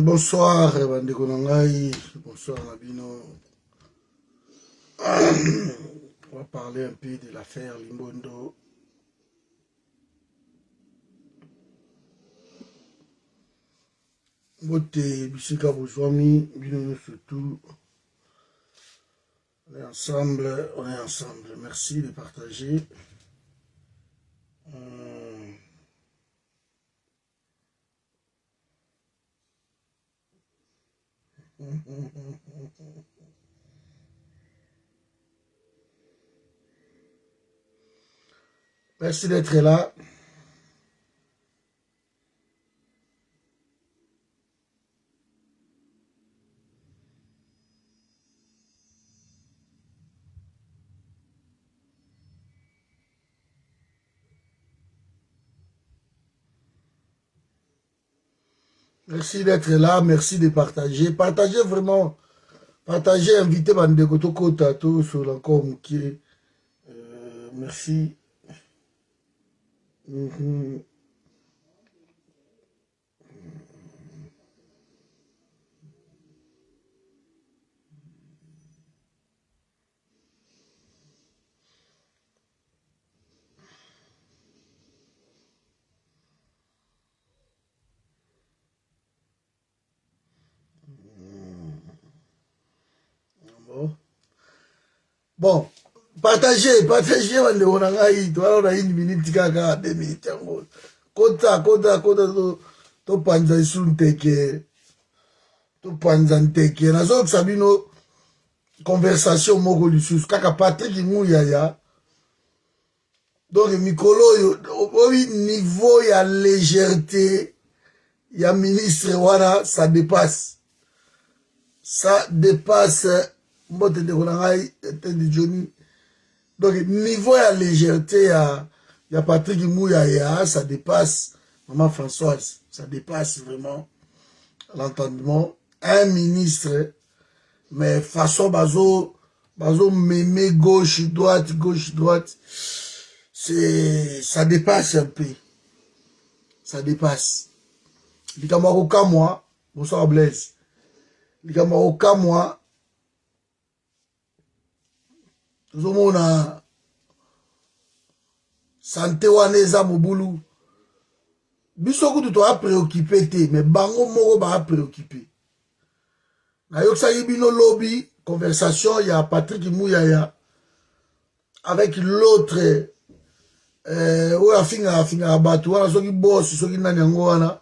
Bonsoir, bandeko na ngai. Bonsoir, Nabino. On va parler un peu de l'affaire Limbondo. Bote, Bisika Bouzouami, Bino surtout. On est ensemble, on est ensemble. Merci de partager. Merci d'être là. Merci d'être là, merci de partager. Partagez vraiment, partagez, invitez Bandeko Toko Tato sur l'encore Moukié. Merci. Bon, partagez, on a une minute, 2 minutes. Kota, to panza isunteke, to panza nteke. Nazo sabino conversation moko lisusu, kaka Patrick Mouyaya. Donc, Mikolo, au niveau ya légèreté, ya ministre wana, ça dépasse. Ça dépasse. Donc, niveau à légèreté, il y a Patrick Mouyaya, ça dépasse Maman Françoise, ça dépasse vraiment l'entendement. Un ministre, mais façon bazo mémé gauche, droite, ça dépasse un peu. Ça dépasse. Les Camerounais, moi, bonsoir Blaise. Les Camerounais, moi, tozomona santé wana eza mobulu biso kutu toa préoccupé te mais bango moko ba préoccupé nayokisaki bino lobi conversation ya Patrick Mouyaya avec l'autre oyo afingaka bato wana soki bosi soki nani yango wana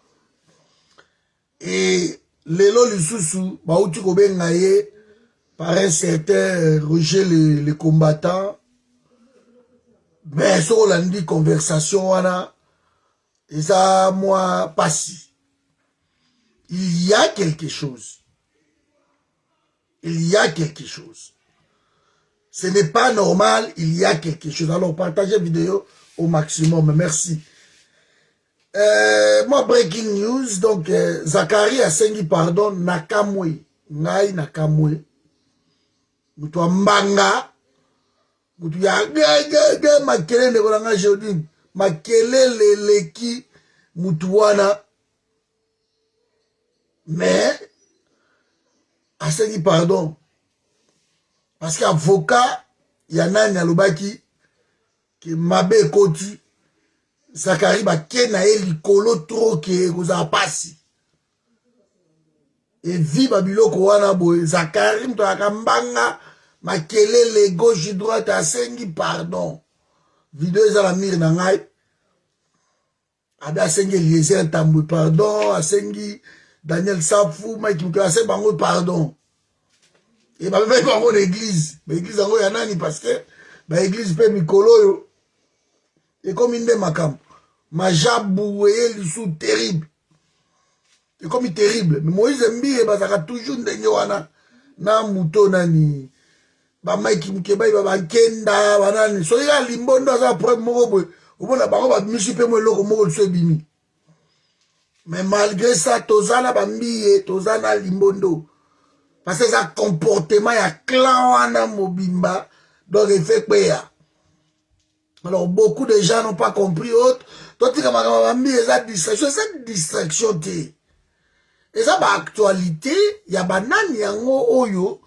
et lelo lisusu bauti kobenga ye par un certain Roger le combattant. Mais sur l'andi conversation, wana, et ça, moi, passi. Il y a quelque chose. Il y a quelque chose. Ce n'est pas normal, il y a quelque chose. Alors, partagez la vidéo au maximum. Merci. Moi, breaking news. Donc, Zachary a sengi pardon, Nakamwe. Ngai Nakamwe. Mutu mbanga mutu ya ga makele ndeko nanga Jodine makele leleki mutu wana mais asengi pardon parce qu'avocat ya nani alobaki ke mabe koti Zakari bakena ye likolo trop ke kozala pasi et viva biloko wana boye Zakari mto akambanga makelele gauche droite asengi pardon video eza la mire na ngai abe asengi Eliezer Tambwe pardon asengi Daniel Safu Mike Mke asengi bango pardon et babe bango l'église l'église yango ya nani parce que ba église pe mikolo yo et comme inde makam majabu eye lisu terrible. Et comme il est terrible, mais Moïse Mbire, bah, ça a toujours ndenge wana na muto nani ba Mike Mkeba ba kenda banani so ya Limbondo za problème moko boy obona bango ba misipe mo eloko moko so bimi mais malgré ça tozana ba mbiye tozana Limbondo parce que ça comportement ya clan wana mobimba donc il fait quoi. Alors beaucoup de gens n'ont pas compris autre totika makambo bambi eza distraction te eza baactualité ya banani yango oyo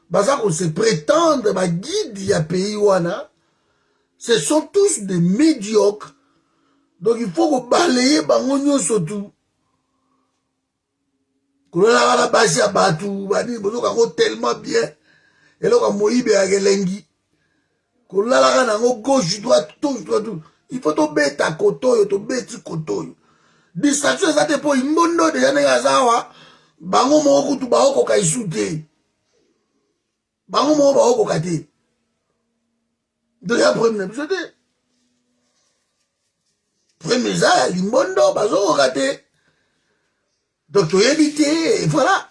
baza ko se prétendre baguide ya pays wana ce sont tous des médiocres donc il faut ko balayer bango nyonso tout kolala wana basi ya batu bani bozoka ngo tellement bien eloko moyibe ya kelengi kolala kana ngo gauche droite tout il faut to beta kotoyo to beti kotoyo distraction eza te po imbondo deja ndenge azawa bango moko kutu baokoka isu te bango moko baokoka te deja problème na biso te problème eza ya limbondo bazokoka te donc toyebi te voilà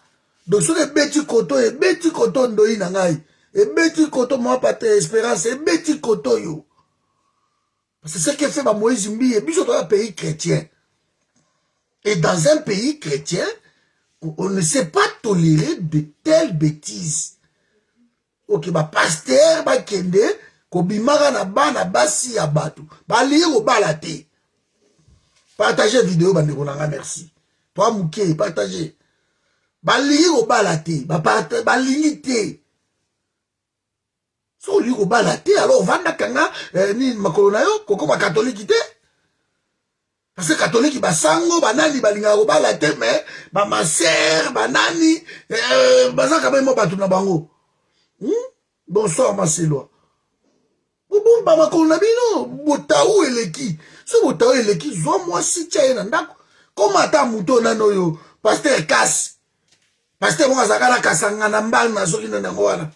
donc soki ebeti koto ndoi na ngai ebeti koto mwa pate espérance ebeti koto yo parce que ce que fait Moïse Mbiye biso toza pays chrétien et dans un pays chrétien on ne sait pas tolérer de telles bêtises ok pasteur bakende kobimaka na bana basi ya bato balie kobala te partagez vidéo bandeko na nga merci toi muke partagez balingi kobala te balingi te so olingi kobala te alors ovandaka nga nini makolo na yo kokoma katoliki te parce que katoliki basango banani balingaka kobala te mais bamaser banani bazaka bemo bato na bango bonsoir maselwa bobomba makolo na bino botau eleki so botau eleki zwa mwasi tia ye na ndako koma ata moto nano oyo paster kasi paster moko azalaka na kasanga na mbanga soki na yango wana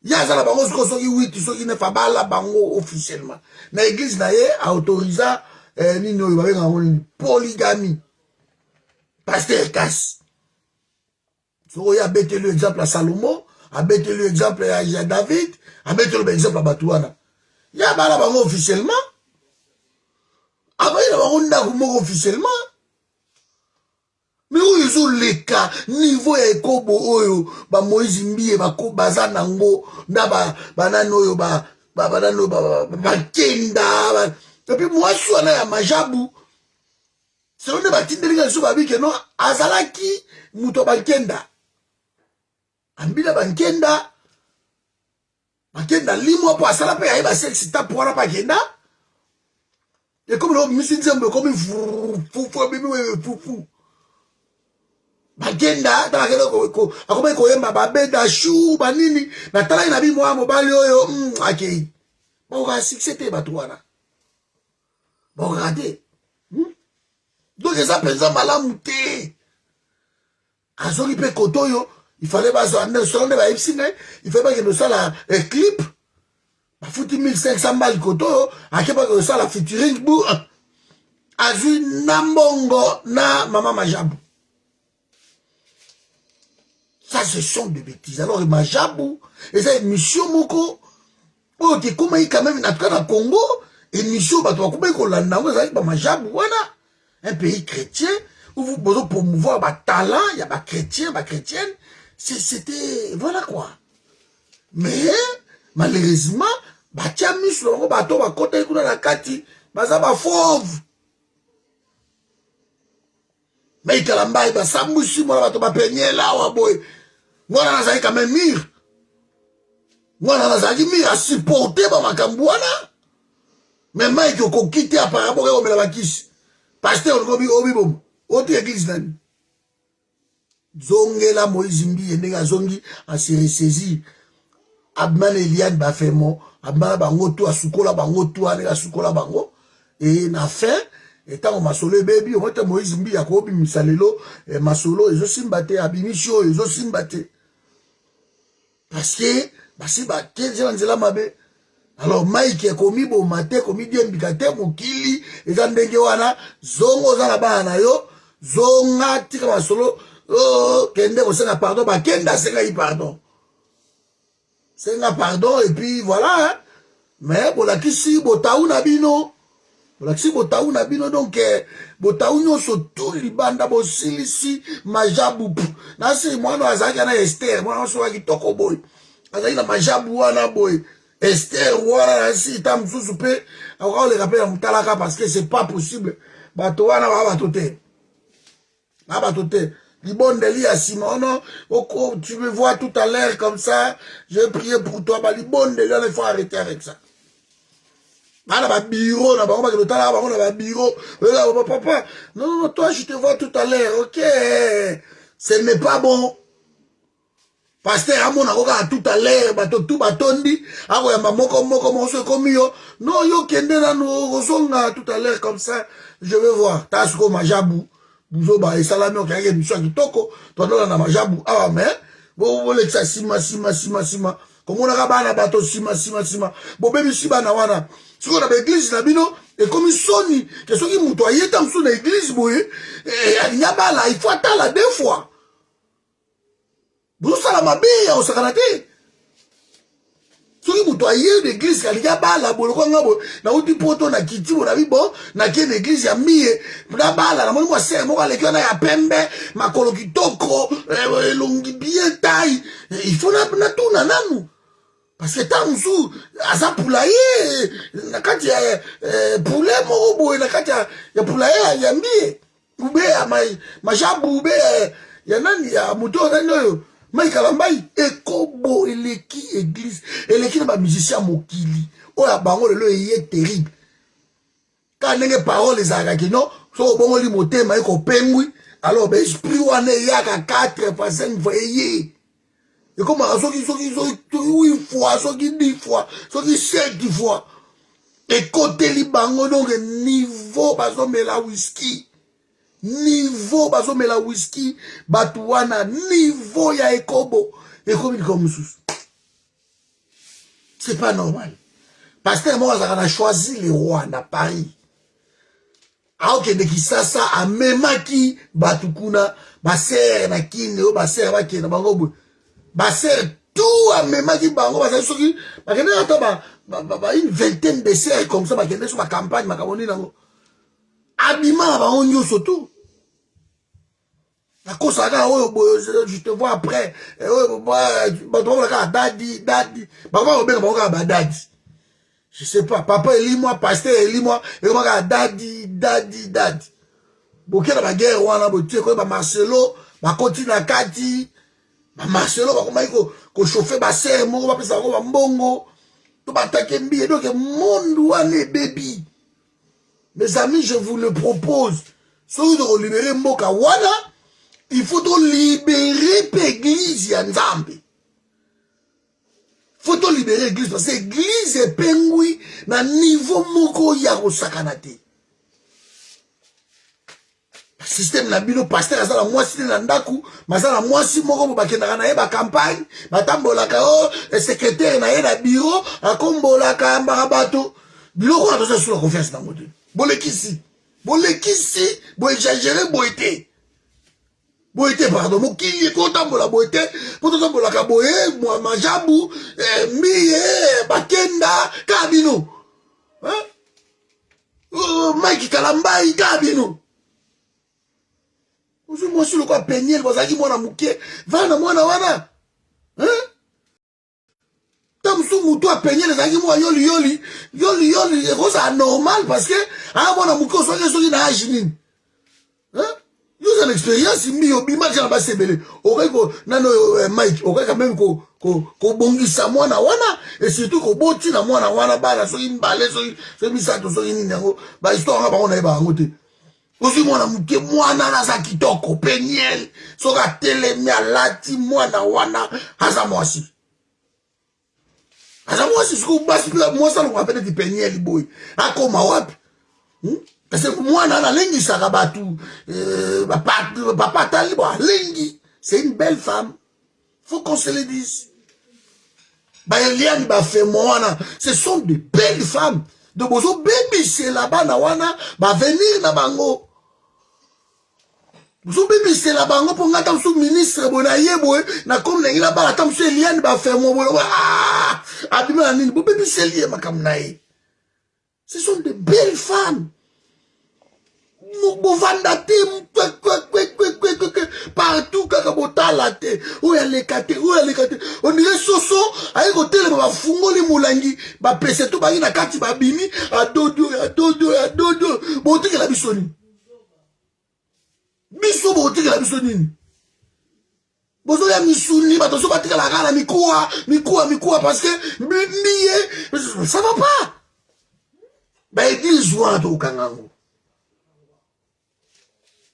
ye aza na bango siko soki 8 soki 9 abala bango officiellement na église na ye autorisa nini oyo babengaka ngo nini polygamie paster kasi soki oyo abeteli exemple ya salomo abeteli exemple ya david abeteli baexemple ya bato wana ye abala bango officiellement abayina bango ndako moko officiellement mais oyo ezoleka niveau ya ekobo oyo bamoïse Mbiye baza nango na banani oyo banani oyo bakenda epuis mwasi wana ya majabu selo nde batindelinga liso babike no azalaki moto bankenda ambila bankenda limwa po asala mpe yaye basexita po wana bakenda ekomi loko misi nzembo ekomi fufu ebimi fufu bagenda akomaki koyemba babeda shu banini natalaki na bimo ya mobali oyo akei bakokaka sukse te bato wana bakokaka te donc eza mpenza malamu te azoki mpe koto oyo ifale bazwa nde bayebisi ngai ifale bakende osala clip bafuti 1500 mbali koto oyo ake bakende osala featuring bu azwi na mbongo na mama majabu. Ça, ce sont des bêtises. Alors, Majabou, et ça, émission moko, oh, qui comment il quand même, en tout cas, dans Congo, émission, bah, toi, comment il qu'on l'a vous savez, bah, Majabou, voilà. Un pays chrétien, où vous pouvez promouvoir, bah, talent, il y a, bah, chrétien, bah, chrétienne. C'était, voilà, quoi. Mais, malheureusement, bah, tiens, mis sur le bateau, bah, côté, dans la kati, bah, ça, bah, fauve. Mais, il y a la mbaye, bah, ça, moussi, moi, bateau, bah, peigné, là, ouais, boy. Moi, on a quand même mire. Moi, on a mire à supporter ma cambouana. Mais Mike, on quitte à parabole au Melabakis. Pasteur, on a dit, autre église, nan. Zonge la Moïse Mbiye, nega zongi, a se ressaisi. Abman Eliane Bafemo, Abman Bangoto, a Soukola Bangoto, a nega Soukola Bango. Et na fin, et tant on m'a solé baby, on m'a Moïse Mbiye, a kobi misalelo, et ma solo, et je simbate, abimisho, et je simbate. Parce que, basi ba kenze nzela mabe. Alors Mike a commis bon matin, commis bien bikate mokili, eza ndenge wana, zongo za na bana yo, zonga tika masolo, kende ko senga pardon, ba kenda senga yi pardon. Senga pardon et puis voilà, hein. Mais pour la kisi botaou na bino. Pour la kisi botaou na bino donc botaou nyonso tout libanda bo silisi majabu. Na si mwana azaki na Esther, mwana so ki toko boy. Azaki na majabu wana boy. Esther wana si tam susu pe, encore le rappel mutalaka parce que c'est pas possible. bato wana bato te. Bato te. Libondeli à Simon, non, tu me vois tout à l'heure comme ça, j'ai prié pour toi, libondeli, il faut arrêter avec ça. Papa, non, toi, je te vois tout à l'heure, ok, ce n'est pas bon. Pasteur Amon a tout à l'heure, tout batondi, non, yo kende na no tout à l'heure comme ça, je vais voir, tasko majabou. Buzoba et salami on kaya mission kitoko to na majabu ah mais bo le tsa sima comme on a bana bato sima bo bebi siba na wana siko na église na bino et comme soni que soki muto ayeta mso na église boye anya bala il faut attendre 2 fois bu sala mabe ya osakanate soki muto aye l'église kalinga bala boloko ngabo na uti poto na kiti bona bibo na ke l'église ya mie na bala na mwa se mo kale kana ya pembe makolo kitoko longi bien taille il faut na tuna nanu parce que tant msu asa poulailler na kati ya poulet mo boy na kati ya poulailler ya mie ube ya majabu ube ya nani ya muto nano Maïka Lambaï, ekobo eleki église, eleki na ba musicien mokili. Oya bango lelo est terrible. Quand nenge parole les araki non, so bongo li motema eko pengwi, alors ben esprit wane yaka 4 fois 5 fois yé. Et comme soki 8 fois, soki 10 fois, soki 7 fois. Et côté li bango donc niveau bazo mela whisky. Niveau bazo mela whisky batuana niveau ya ekobo comme sous. C'est pas normal. Pasteur moi a choisi les rois na Paris. Aoke de kisasa a memaki batukuna baser na kine o baser bakena bango baser tout a memaki bango baser soki bakena ata ba une vingtaine de serres comme ça bakena sur ma campagne makamoni nango. Abima bango nyoso tout. La cause je te vois après. Je sais pas. Papa élit-moi, pasteur élit-moi. Et moi, daddy. Boké la guerre, wana boté ko ba Marcelo, ba continue na kati. Ba Marcelo ba komai ko chauffer ba serre mo ba pesa ko ba mbongo. To ba taker mbi donc monde wana baby. Mes amis, je vous le propose. Si vous devez libérer mboka wana, il faut libérer l'église ya Nzambe. Faut libérer l'église parce que l'église est pengui na niveau moko ya kosakanate. Système na bino pasteur azala mwasi na ndaku, mazala mwasi moko bo bakendaka na ye ba campagne, batambolaka secrétaire na ye na bureau, akombolaka mbaka bato. Biloko na toza sur la confiance na ngote. Bolekisi, bo exagérer boité. Boité pardon, mokili ko tambola boité, po tambola ka boye, moi majabu, miye, bakenda, kabino. Hein? Mike Kalambai kabino. Ozo moi sur le quoi peigner, bazaki mwana muke, vana mwana wana. Hein? Tam sou muto a peigner les zaki moi yoli, c'est anormal parce que ah mwana muke so na ajinin. Hein? Nous avons l'expérience, bima kana ba sebele. Okeko nano Mike, okeka même ko bongisa mwana wana et surtout ko boti na mwana wana bana so imbale so misato so nini yango ba histoire ba ona ba ngote. Osi mwana muke mwana na za kitoko penyel so ka telemi alati mwana wana haza mwasi. Haza mwasi siku basi mwasa lo apene ti penyel boy. Akoma wapi? Parce que moi, dans la lengi sarabatu, papa talibo, lengi, c'est une belle femme. Faut qu'on se le dise. Ce sont de belles femmes. De bozo baby, c'est là-bas, na wana, va venir na bango. Bozo baby, c'est là bango pour nga tamsou ministre, bonaye, boy, na comme nengi là-bas, tamsou Eliane, va faire moi, abima la nini, bo baby, c'est lié, ma kamnaye. Ce sont de belles femmes. Partout où elle est caté, on dirait soso avec hôtel ba fungoli mulangi ba pese to ba na kati ba bimi a dodo bon tu que la bisoni Biso botikela biso nini? Bozo ya misuni, batoso batikela kala mikuwa parce que biye ça va pas. Ba église wana to kangango.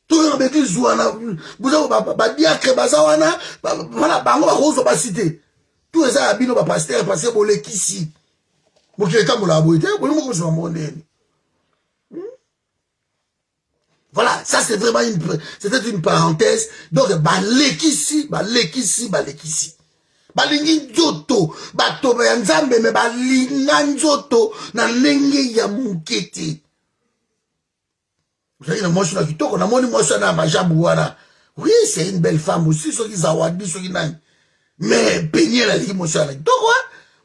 To ya ba église wana bozo ba diacre baza wana voilà bango ba kozo ba cité. Tout ça abino ba pasteur parce que bolekisi. Boketa mola boite, bolimo ko zo mondeni. Voilà, ça c'est vraiment c'était une parenthèse. Donc, balekisi. Balingi nzoto, batoba ya nzambe me balinga nzoto na lenge ya mukete. Vous savez, la moche na kitoko, na moni moche na majabu wana. Oui, c'est une belle femme aussi, so ki zawadi, so ki nani. Mais peigner la ligi moche na kitoko,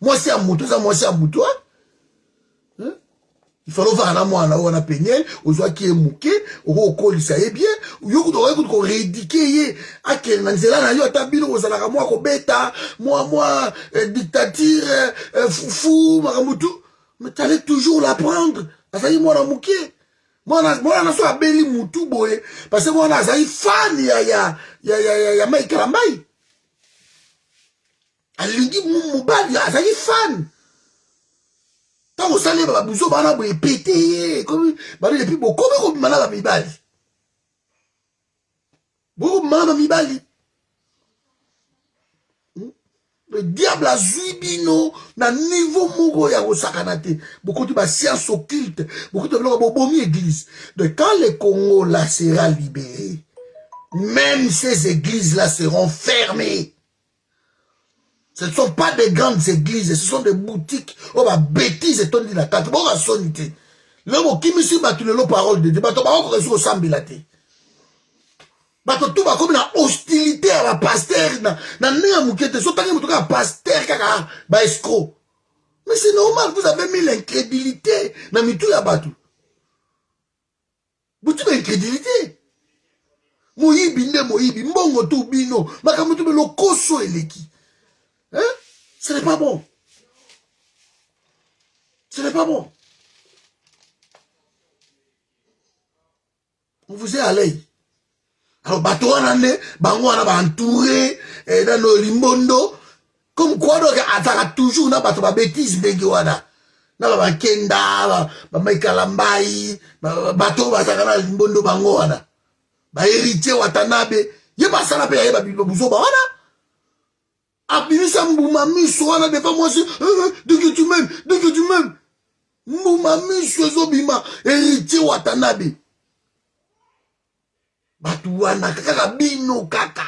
moi c'est un moutou, ça moi c'est un moutou, il faut faire un mois on a peigné aux oies qui est mouqué au col ça est bien yo ko rédiquer à quel nanzela na yo tabino aux ala moi ko beta moi dictature foufou maramutu mais t'allais toujours la prendre ça y moi na mouqué moi na so abeli mutu boye parce que moi na ça y fan ya Michael Ambai alingi mubali ça y fan. Quand vous savez, vous avez pété, comme vous avez beaucoup de malades à Mibali. Beaucoup de malades à Mibali. Le diable a zuibino, na niveau mogo ya sakanate. Beaucoup de sciences occultes, beaucoup de bobomi église. Donc quand le Congo là sera libéré, même ces églises là seront fermées. Ce ne sont pas des grandes églises, ce sont des boutiques. Oh, bah, bêtises, et ton dit la carte. Bon, la sonité. Le mot qui me suit, bah, tu le parole de Dieu. Bah, tu vas encore résoudre au sambilate. Bah, tu vas comme une hostilité à la pasteur. Na néa moukete. So, t'as dit, pasteur, kaka, bah, escroc. Mais c'est normal, vous avez mis l'incrédulité. Na mitou ya batu. Vous avez l'incrédulité. Moyibi, mbongo tu bino. Makamutu, le koso eleki. Hein? Ce n'est pas bon. Ce n'est pas bon. On vous est à l'œil. Alors, bateau en année, bango en a entouré, dans le limbondo. Comme quoi, donc, à toujours, na bateau, bêtise, bengiwana. Na ba kenda, ba maikalambai, bateau, basakana limbondo bango wana. Ba héritier watanabe. Ye ba sanabe, ye ba bibuzo ba wana. Abimisa mbouma miso wana devant moi c'est dès que tu m'aimes mbouma miso zobima héritier watanabe batu wana kaka bino kaka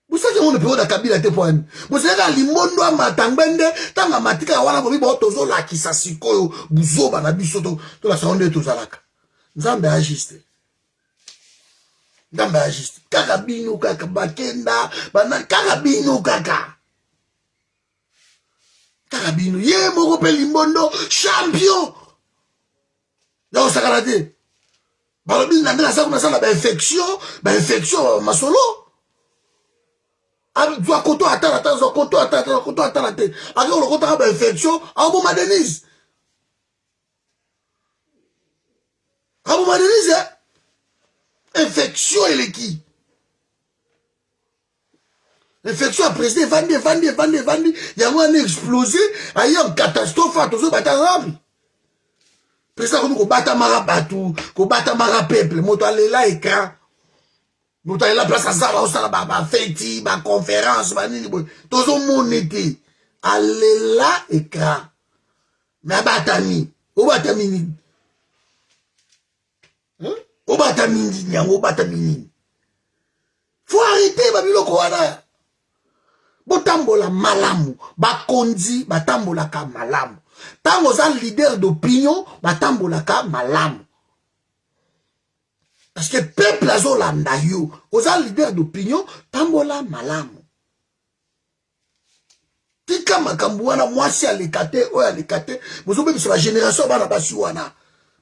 vous savez on ne peut pas kabila te poani vous savez limondo amatangbende tanga matika wana bobi ba tozo la kisa sikoyo buzoba na biso to la sonde to zalaka nzambe agiste. Nzambe agiste. Kaka bino kaka bakenda bana kaka bino kaka. Kaka bino ye moko pe limbondo champion. Là sakalate. Balobi nandela sa kuna sala ba infection masolo. Abi doit koto atala koto atala te. Aki on koto ba infection abo madenise. Abo madenise infection et les qui? Infection à président, vandi. Il y a un explosé, il y a une catastrophe à tous les batailles. Président, comme qu'on bat marabatu, qu'on bat marapeuple, moto allé là écran. Moto allé là place à ça, on s'en va fêti, ma conférence, ma nini, tous les monété. Allé là écran. Mais abatami, au batamini. Obatamini. Faut arrêter babiloko wana. Botambola malamu, bakonzi batambola ka malamu. Tango za leader d'opinion batambola ka malamu. Parce que peuple azolanda yo, oza leader d'opinion tambola malamu. Tika makambu wana mwasi alikate, oya alikate, bozobe biso la génération bana basi wana.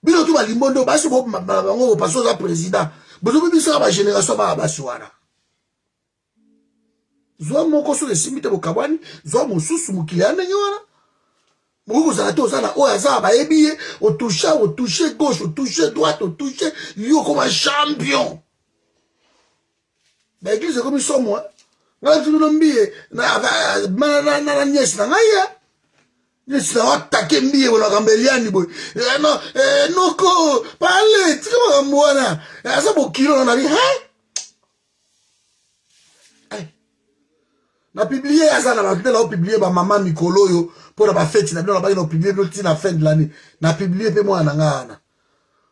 Bino tu balimbondo basi bo bango paso za président. Bozo biso ba génération ba basi wana. Zwa moko so le simite bo kabani, zwa mosusu mukiliana nywana. Moko zalate ozana o aza ba ebiye au toucher gauche, au toucher droite, au toucher yo comme un champion. Ba église comme ça moi. Nga tu no mbiye na nièce na ngaya. Nièce na attaquer mbiye wala kambeliani boy. Non ko parler, tu comme mwana. Asa bo kilo na bi, hein? Na publié asa na bakitela o publier ba maman Mikolo yo pour la fête na bino ba publier l'autre na fin de l'année. Na publier pe moi na ngana.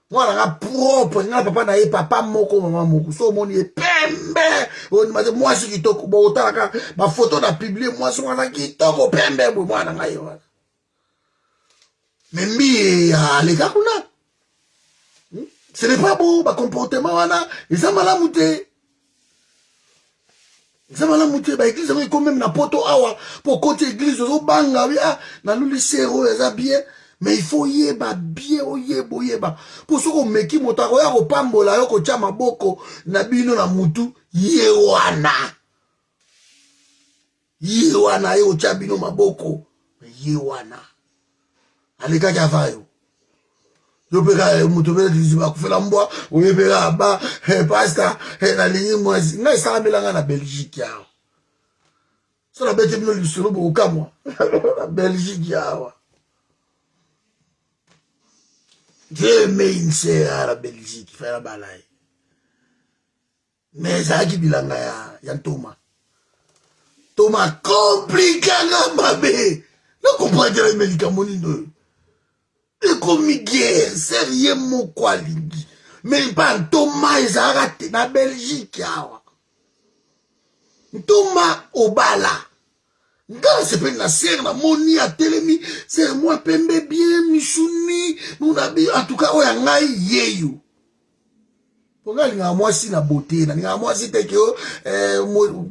Moi na propre, nga papa na ye papa moko maman moko. So moni e pembe. On m'a dit moi si kitoko bo otaka ba photo na publier moi so na kitoko pembe bo moi na ngai yo. Mais mi les gars kuna. Ce n'est pas beau ba comportement wana, ils ont malamu te. Zamala mouté ba église quand même na poto awa pour côté église zo banga bia na luli sero eza bien mais il faut yeba bien oyeba pour ce qu'on meki motako ya ko pambola yo ko tia maboko na bino na mutu yewana yo tia bino maboko yewana aleka javayo yo peka mutu bele diziba kufela mbwa oyebeka ba pasta na lingi mwasi ngai sala belanga na Belgique yao so la bete bino lisolo bo kamwa na Belgique yao je meinse à la Belgique fera balai mais ça qui bilanga ya Thomas compliqué nga mabe non comprendre les médicaments no et comme guerre, sérieux mon quoi lingi. Mais pas Thomas ils a raté na Belgique yawa. Thomas Obala. Ngala se peine la serre na moni a telemi, serre moi pembe bien misuni, nous en tout cas oya ngai yeyo. Ponga linga moi si na beauté na linga moi si te ko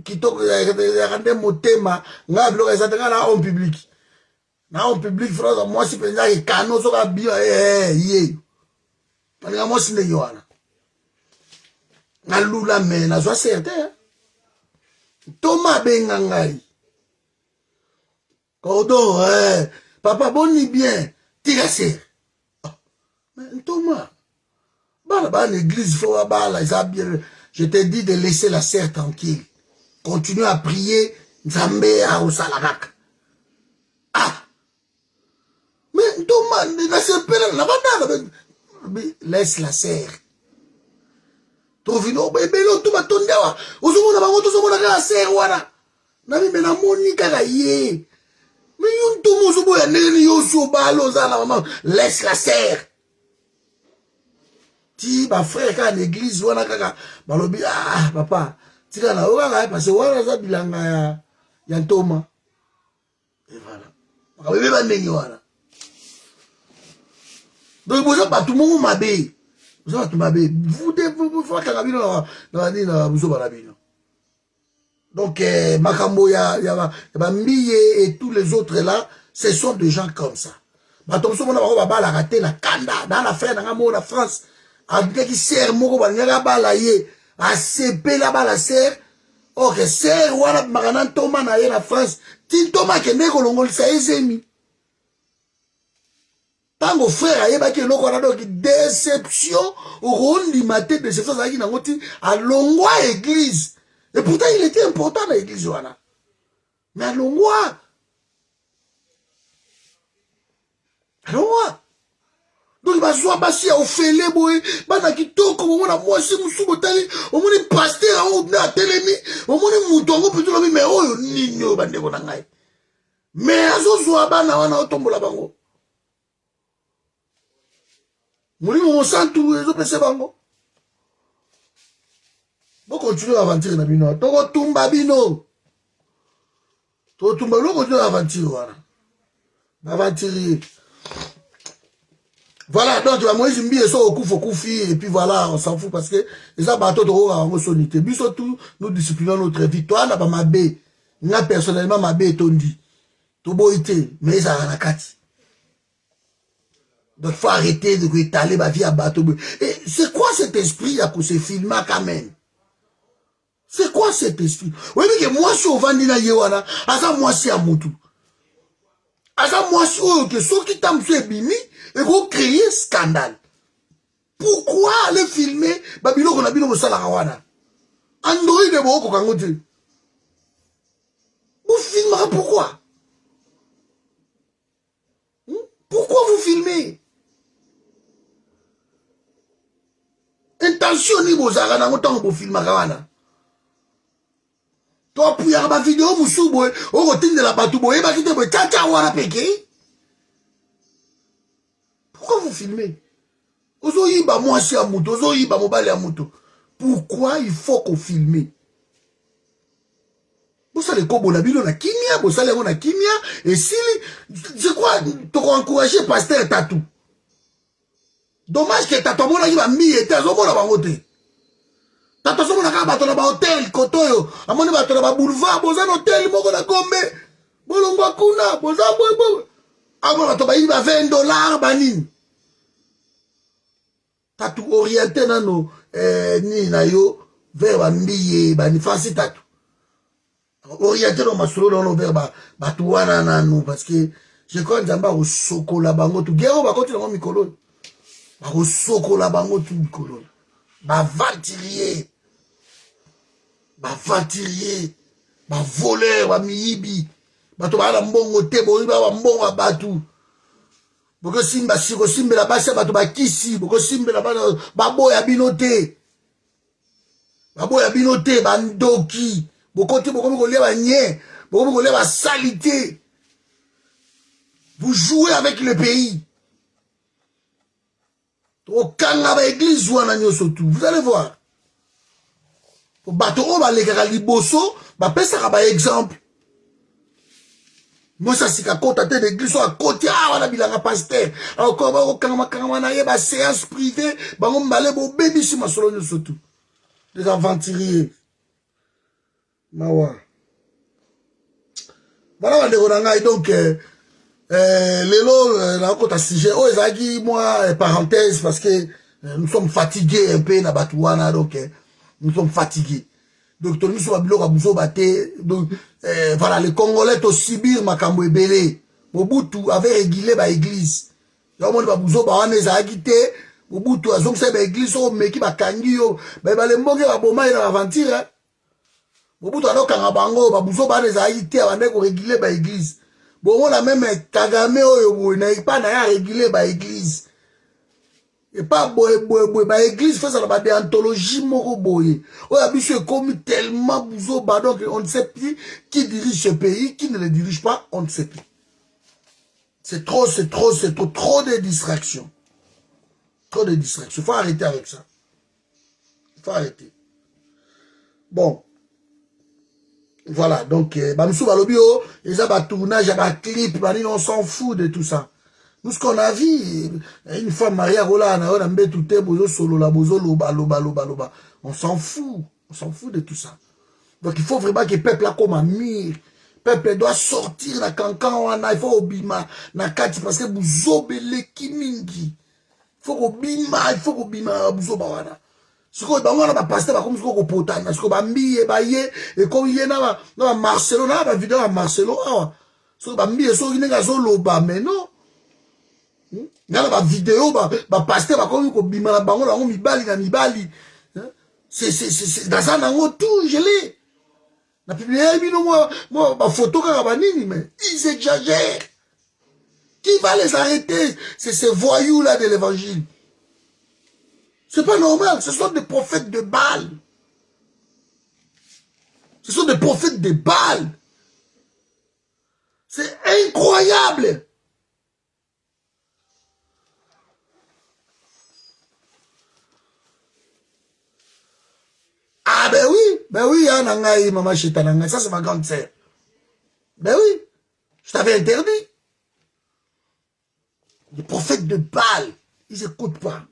kitoko ya rande motema ngablo ka zatanga na en public. Na en public frère moi si penza e kano so ka bio ye parce moi si ne yoana na lula mais na so certain Thomas bengangai Cordo papa boni bien tira c'est mais Thomas ba l'église faut ba ça bien je te dis de laisser la serre tranquille continue à prier Nzambe a osalaka Thomas, laisse la serre. Trovino, bébé, tout ma tonne d'awa. Ozomo na bango, ozomo na la serre, wana. Nami mena monika la ye. Mais yon tomo ozomo ya neni yosu balo zana maman. Laisse la serre. Ti ba frère ka l'église wana kaka balobi papa. Tika na oka parce que wana za bilanga ya Thomas. Et voilà. Bébé ba neni wana. Donc vous avez tout le monde m'abé. Vous avez tout m'abé. Vous faites la vie dans vous avez donc Makambo ya Miye et tous les autres là, ce sont des gens comme ça. Bah tom so mona ba ba la raté la kanda dans la frère dans la France. Avec qui sert moko ba nyaka ba la ye a CP là ba la sert. OK, sert wana magana Thomas na ye na France. Tin Thomas ke neko longol sa ezemi. Tango frère ayeba ki eloko wana donc déception rondi maté déception ça qui na ngoti à longwa église et pourtant il était important dans l'église wana mais à longwa donc bazwa basi ya ofele boy bana kitoko mona mwasi musubo tali omoni pasteur au na telemi omoni mutu ngo pitolo mi mais oyo nini bandeko na ngai mais azozwa bana wana otombola bango Moulimo mon santu ezo pese bango. Bon continuer aventure na bino. Toko tumba bino. Toko tumba bino continue aventure wana. Aventure. Voilà donc tu vas moi zimbi eso okufi et puis voilà on s'en fout parce que les abato to ko ngo sonité. Biso tout nous disciplinons notre vie. Toi na ba mabe. Nga personnellement mabe etondi. To boité mais ça na kati. Donc, il faut arrêter de étaler ma vie à bateau. Et c'est quoi cet esprit à se filmer quand même? C'est quoi cet esprit? Oui, mais que moi, je suis au Vandina Yewana, à ça, moi, c'est à Moutou. Aza moi si que ceux qui t'ont fait bimi et vont créer scandale. Pourquoi aller filmer babilo qu'on a bino mosala kawana? Android de boko kangote. Vous filmez pourquoi? Pourquoi vous filmez? Intention ni bozara na ngotango bo filma kawana. Toi puis ya ba vidéo musubo o kotindela batu boye ba kite bo tata wana peke. Pourquoi vous filmez? Ozo yiba mwasi ya muto, ozo yiba mobali ya muto. Pourquoi il faut qu'on filme? Vous savez comment la bino na kimia, vous savez on a kimia et si c'est quoi te encourager pasteur Tatou. Dommage que Tatou mona yiba mi était zo mona bangote. Tatou zo mona ka bato na ba hôtel kotoyo, amoni bato na ba boulevard, boza na hôtel moko na Gombe. Bolongwa kuna, boza bo. Amo bato ba yiba $20 banini. Tatou orienté nano ni na yo vers ba mbiye ba ni fancy Tatou. Orienté no masolo no vers ba tuwana nanu parce que je crois nzamba au sokola bango tu gero ba koti na mikolo. Ba au sokola bango tu mikolo. Ba ventilier. Ba voleur ba miyibi. Ba to ba la mbongo te bo ba mbongo batu. Boko simba siko simbe la basi bato ba kisi boko simbe la ba boya binote. Ba boya binote ba ndoki. Boko te boko ko leba nye, boko ko leba salité. Vous jouez avec le pays. Au kanga ba église wana nyoso tout. Vous allez voir. Au bato o ba lekaka liboso, ba pesa ba exemple. Moi, ça, c'est qu'à côté de l'église, à côté, ah, on a bilanga pasteur. Encore, quand on a eu ma séance privée, on m'a allé au baby sur ma solo, surtout. Des aventuriers. Mawa. Voilà, on a donc, les lots, là, quand on a sujet, oh, Zagi, moi, parenthèse, parce que nous sommes fatigués un peu, na Batouana, donc, nous sommes fatigués. Donc, tout le monde donc, voilà, les Congolais au Sibir, Makambo Ebele. Mobutu avait régulé ba église. Yomoni babuzo ba wane za agité. Mobutu a zonk se ba église o meki ba kangi yo. Ba le mbonge ba boma ina aventure. Mobutu a kanga bango babuzo ba wane za agité abande ko régulé ba église. Bon, on a même Kagame oyo na pas na ya régulé ba église. Et pas boye, ba église fait ça dans des anthologies moko boye. Oh, la biche est comme tellement bouzo, donc on ne sait plus qui dirige ce pays, qui ne le dirige pas, on ne sait plus. C'est trop de distractions. Trop de distractions. Faut arrêter avec ça. Faut arrêter. Bon. Voilà, donc, Bamsou Balobio, ils ont un tournage, un clip, on s'en fout de tout ça. Nous, ce qu'on a vu, une femme mariée à Roland, on s'en fout. On s'en fout de tout ça. Donc, il faut vraiment que le peuple a comme un mire. Le peuple doit sortir na cancan, il faut obima, na kati, parce que vous obélez kimingi. Il faut obima, vous obama. Ce qu'on a pas passé, comme ce qu'on potana, ce qu'on a mis, et comme il y a dans Marcelo, dans la vidéo à Marcelo, ce qu'on a mis, et ce qu'on a mis, mais non. Nana ba vidéo ba pasteur ba komi ko bima na bango na mibali na mibali. C'est dans ça nango tout gelé. Na publié bino moi ba photo ka ba nini mais ils exagèrent. Qui va les arrêter? C'est ces voyous là de l'évangile. C'est pas normal, ce sont des prophètes de Baal. Ce sont des prophètes de Baal. C'est incroyable. Ah ben oui, hein, Nangaï, maman Chita Nangaï, ça c'est ma grande sœur. Ben oui, je t'avais interdit. Les prophètes de Baal, ils n'écoutent pas.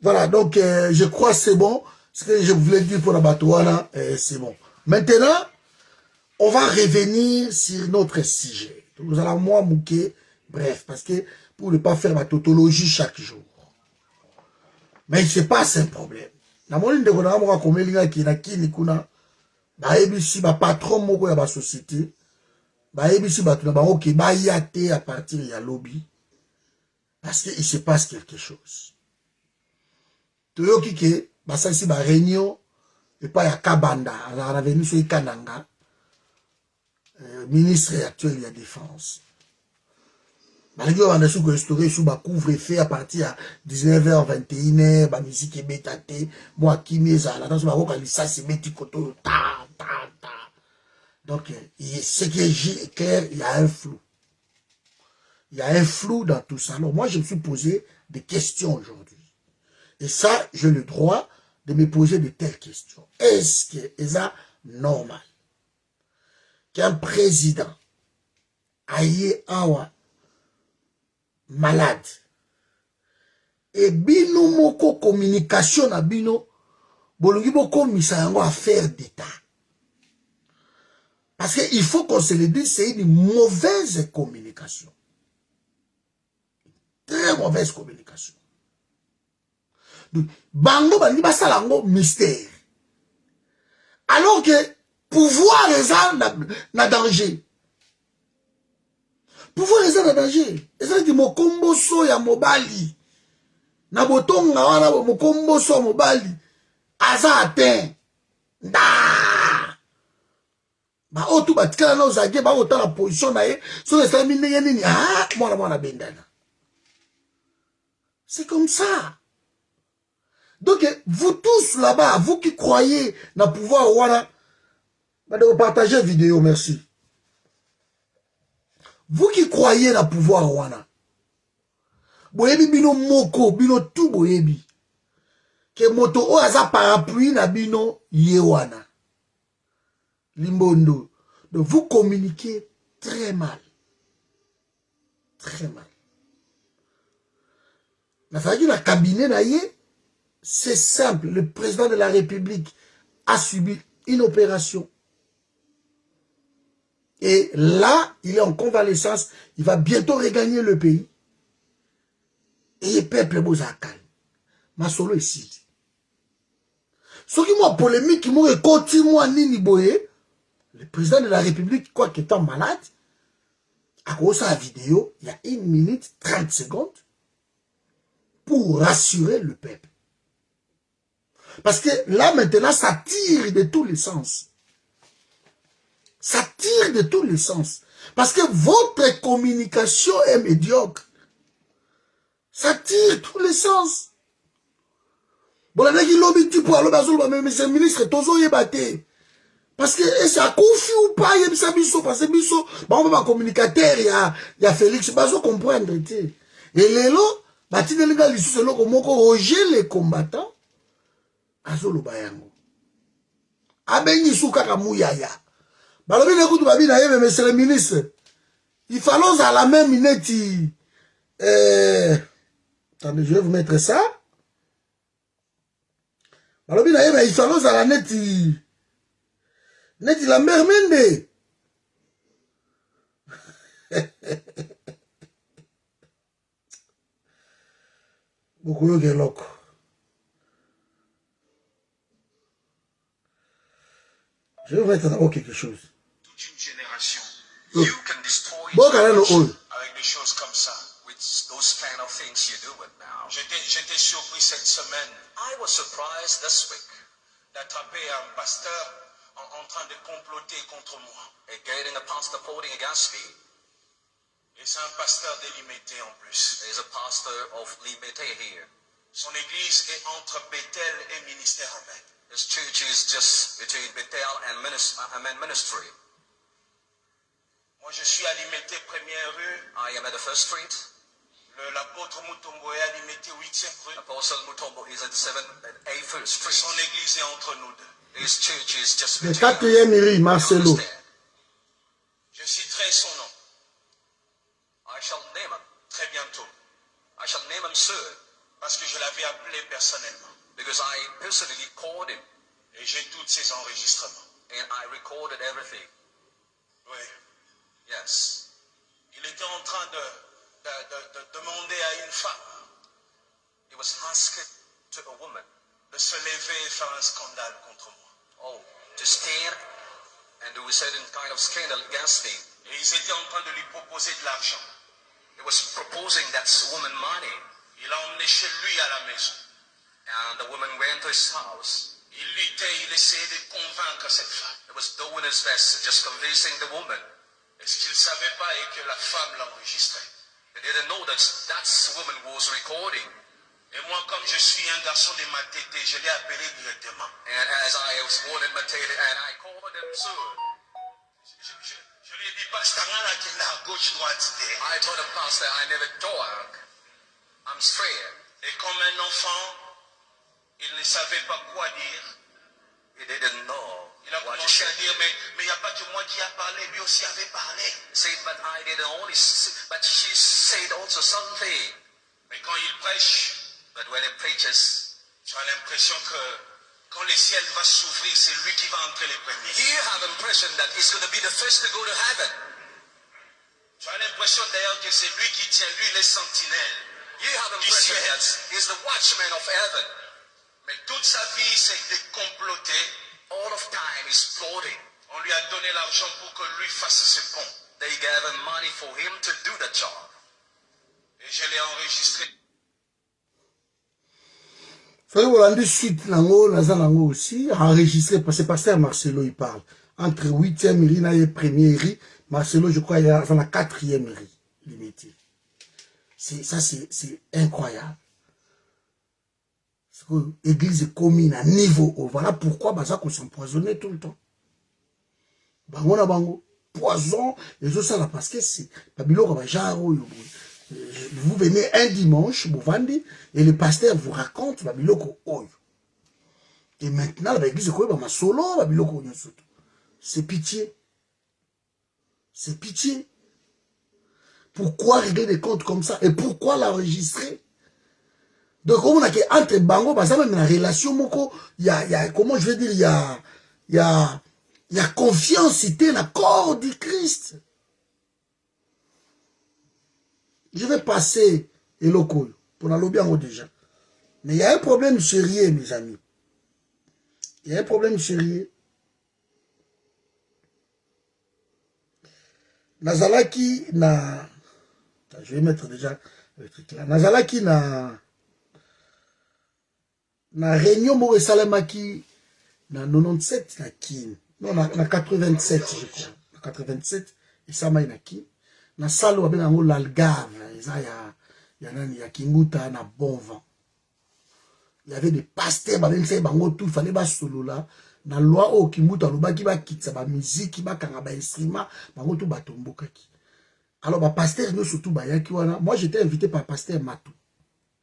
Voilà, donc je crois que c'est bon. Ce que je voulais dire pour la Batouana, c'est bon. Maintenant, on va revenir sur notre sujet. Donc, nous allons moi mouquer, bref, parce que pour ne pas faire ma tautologie chaque jour. Mais c'est pas un problème. Na moni ndeko na moka komelinga ki na kini kuna na ebisi ba patron moko ya ba société bayebisi bato na bango ke baya te à partir ya lobby parce que il se passe quelque chose. Toyoki ke basalisi ba réunion epai ya Kabanda azalaka na venu so Kananga ministre actuel ya défense. Malgré on a su que restaurer sous ba couvre-feu à partir à 19h 21h ba musique ebétate moi kimeza la danse ba ko kalisa se meti koto ta ta ta. Donc ce qui est clair, il y a un flou. Il y a un flou dans tout ça. Alors moi je me suis posé des questions aujourd'hui. Et ça, j'ai le droit de me poser de telles questions. Est-ce que c'est normal qu'un président aille awa malade et bino moko communication na bino bolongi boko misa yango affaire d'état? Parce qu'il faut qu'on se le dise, c'est une mauvaise communication. Très mauvaise communication. Donc, bango bandi basalango mystère. Alors que pouvoir est na danger. Pouvoir est na danger. Et ça dit mokombo so ya mobali. Na botonga wana mokombo so mobali. Aza atteint. Da. Ba otu batikala na ozage ba ota la position na ye. So ça mine nini ah mwana bendana. C'est comme ça. Donc, vous tous là-bas, vous qui croyez dans le pouvoir, voilà, partagez la vidéo, merci. Vous qui croyez dans le pouvoir, voilà, boyebi bino moko, bino tout boyebi, que moto o aza parapluie na bino yewana, limbondo. Donc, vous communiquez très mal. Très mal. La famille la cabinet na ye, c'est simple, le président de la République a subi une opération. Et là, il est en convalescence, il va bientôt regagner le pays. Et le peuple boza calme. Ma solo ici. Ce qui m'a polémique, qui m'a continué nini boye, le président de la République, quoi qu'étant malade, a cause la vidéo, il y a 1 minute 30 secondes, pour rassurer le peuple. Parce que là, maintenant, ça tire de tous les sens. Ça tire de tous les sens. Parce que votre communication est médiocre. Ça tire de tous les sens. Bon, là, il lobby tu pour aller mais c'est le ministre, tozo yebate. Parce que c'est à confus ou pas, il y a ça biso, parce que biso, on va communicateur, il y a Félix, bazo comprendre, et les lots, bâti de l'égal, ils sont là, comme Roger les combattants. Azolo bayango abengi suka kamuyaya balobi na kutu babi na yebe monsieur le ministre il fallait à la même minute attendez je vais vous mettre ça balobi na yebe il fallait à la neti la mère mende beaucoup de loko. Je vais mettre d'abord quelque chose. Toute une génération. You can destroy bon, avec des choses comme ça. With those kind of things you do it now. J'étais surpris cette semaine. I was surprised this week. D'attraper un pasteur en train de comploter contre moi. And getting a pastor voting against me. Et c'est un pasteur de Limité en plus. There's a pastor of Limité here. Son église est entre Bethel et Ministère Amen. His church is just between Bethel and Amen Ministry. Moi, je suis à Limité, première rue. I am at the first street. L'apôtre Mutombo est à Limité, 8e rue. Apostle Mutombo is at 8th Street. Son église est entre nous deux. His church is just between. Le 4e rue, Marcelo. Je citerai son nom. I shall name him. Très bientôt. I shall name him soon. Parce que je l'avais appelé personnellement. Because I personally called him. Et j'ai tous ses enregistrements. And I recorded everything. Oui. Yes. Il était en train de demander à une femme. He was asking to a woman. De se lever et faire un scandale contre moi. Oh, to stand and do a certain kind of scandal against me. Et ils étaient en train de lui proposer de l'argent. He was proposing that woman money. Il l'a emmené chez lui à la maison. And the woman went to his house. Il essayait de convaincre cette femme. He was doing his best, just convincing the woman. Est-ce qu'il ne savait pas et que la femme l'enregistrait? They didn't know that that woman was recording. Et moi, comme je suis un garçon de Matete, je l'ai appelé directement. And as I was born in Matete, and I called him soon. Je lui ai dit, Pasteur, gauche, droite. I told him, Pastor, I never talk. I'm straight. Et comme un enfant, il ne savait pas quoi dire. He didn't know. Il a commencé à dire, mais il n'y a pas que moi qui a parlé, lui aussi avait parlé. Say, but I didn't only say, but she said also something. Mais quand il prêche, but when he preaches, tu as l'impression que quand le ciel va s'ouvrir, c'est lui qui va entrer les premiers. You have impression that he's going to be the first to go to heaven. Tu as l'impression d'ailleurs que c'est lui qui tient, lui, les sentinelles. You have impression that he's the watchman of heaven. Mais toute sa vie, c'est de comploter. All of time is plotting. On lui a donné l'argent pour que lui fasse ce pont. They gave him money for him to do the job. Et je l'ai enregistré. Fallait Hollande suite nango, naza nango aussi, enregistré parce que Pasteur Marcelo il parle. Entre 8e riz et 1er riz, Marcelo je crois il est dans la 4e riz, limité. Ça c'est incroyable. L'église est commune à niveau haut. Voilà pourquoi Bazako s'empoisonnait tout le temps. Bango na bango. Poison. Et tout ça là parce que c'est. Vous venez un dimanche, vous vendez, et le pasteur vous raconte Babiloko Oyo. Et maintenant, l'église est commune à solo, Babiloko Oyo. C'est pitié. C'est pitié. Pourquoi régler des comptes comme ça? Et pourquoi l'enregistrer? Donc, on a que entre bango, parce que même la relation, il y a, comment je vais dire, il y a confiance, c'était l'accord du Christ. Je vais passer Eloko pour la lobby en déjà. Mais il y a un problème sérieux, mes amis. Il y a un problème sérieux. Nazalaki na. Je vais mettre déjà le truc là. Nazalaki na réunion Moro Salamaki na 97 na Kin. Non, na 87, je crois. Na 87, et ça m'a qui. Na salo abenga ngo l'Algarve. Il y a Kinguta na bon vent. Il y avait des pasteurs, il fallait pas solo là. Na loi au Kinguta, lobaki ba kitsa ba musique, ba kanga ba instrument, bango tout batombokaki. Alors, bah, pasteur, nous, surtout, bah, moi, j'étais invité par pasteur Matou.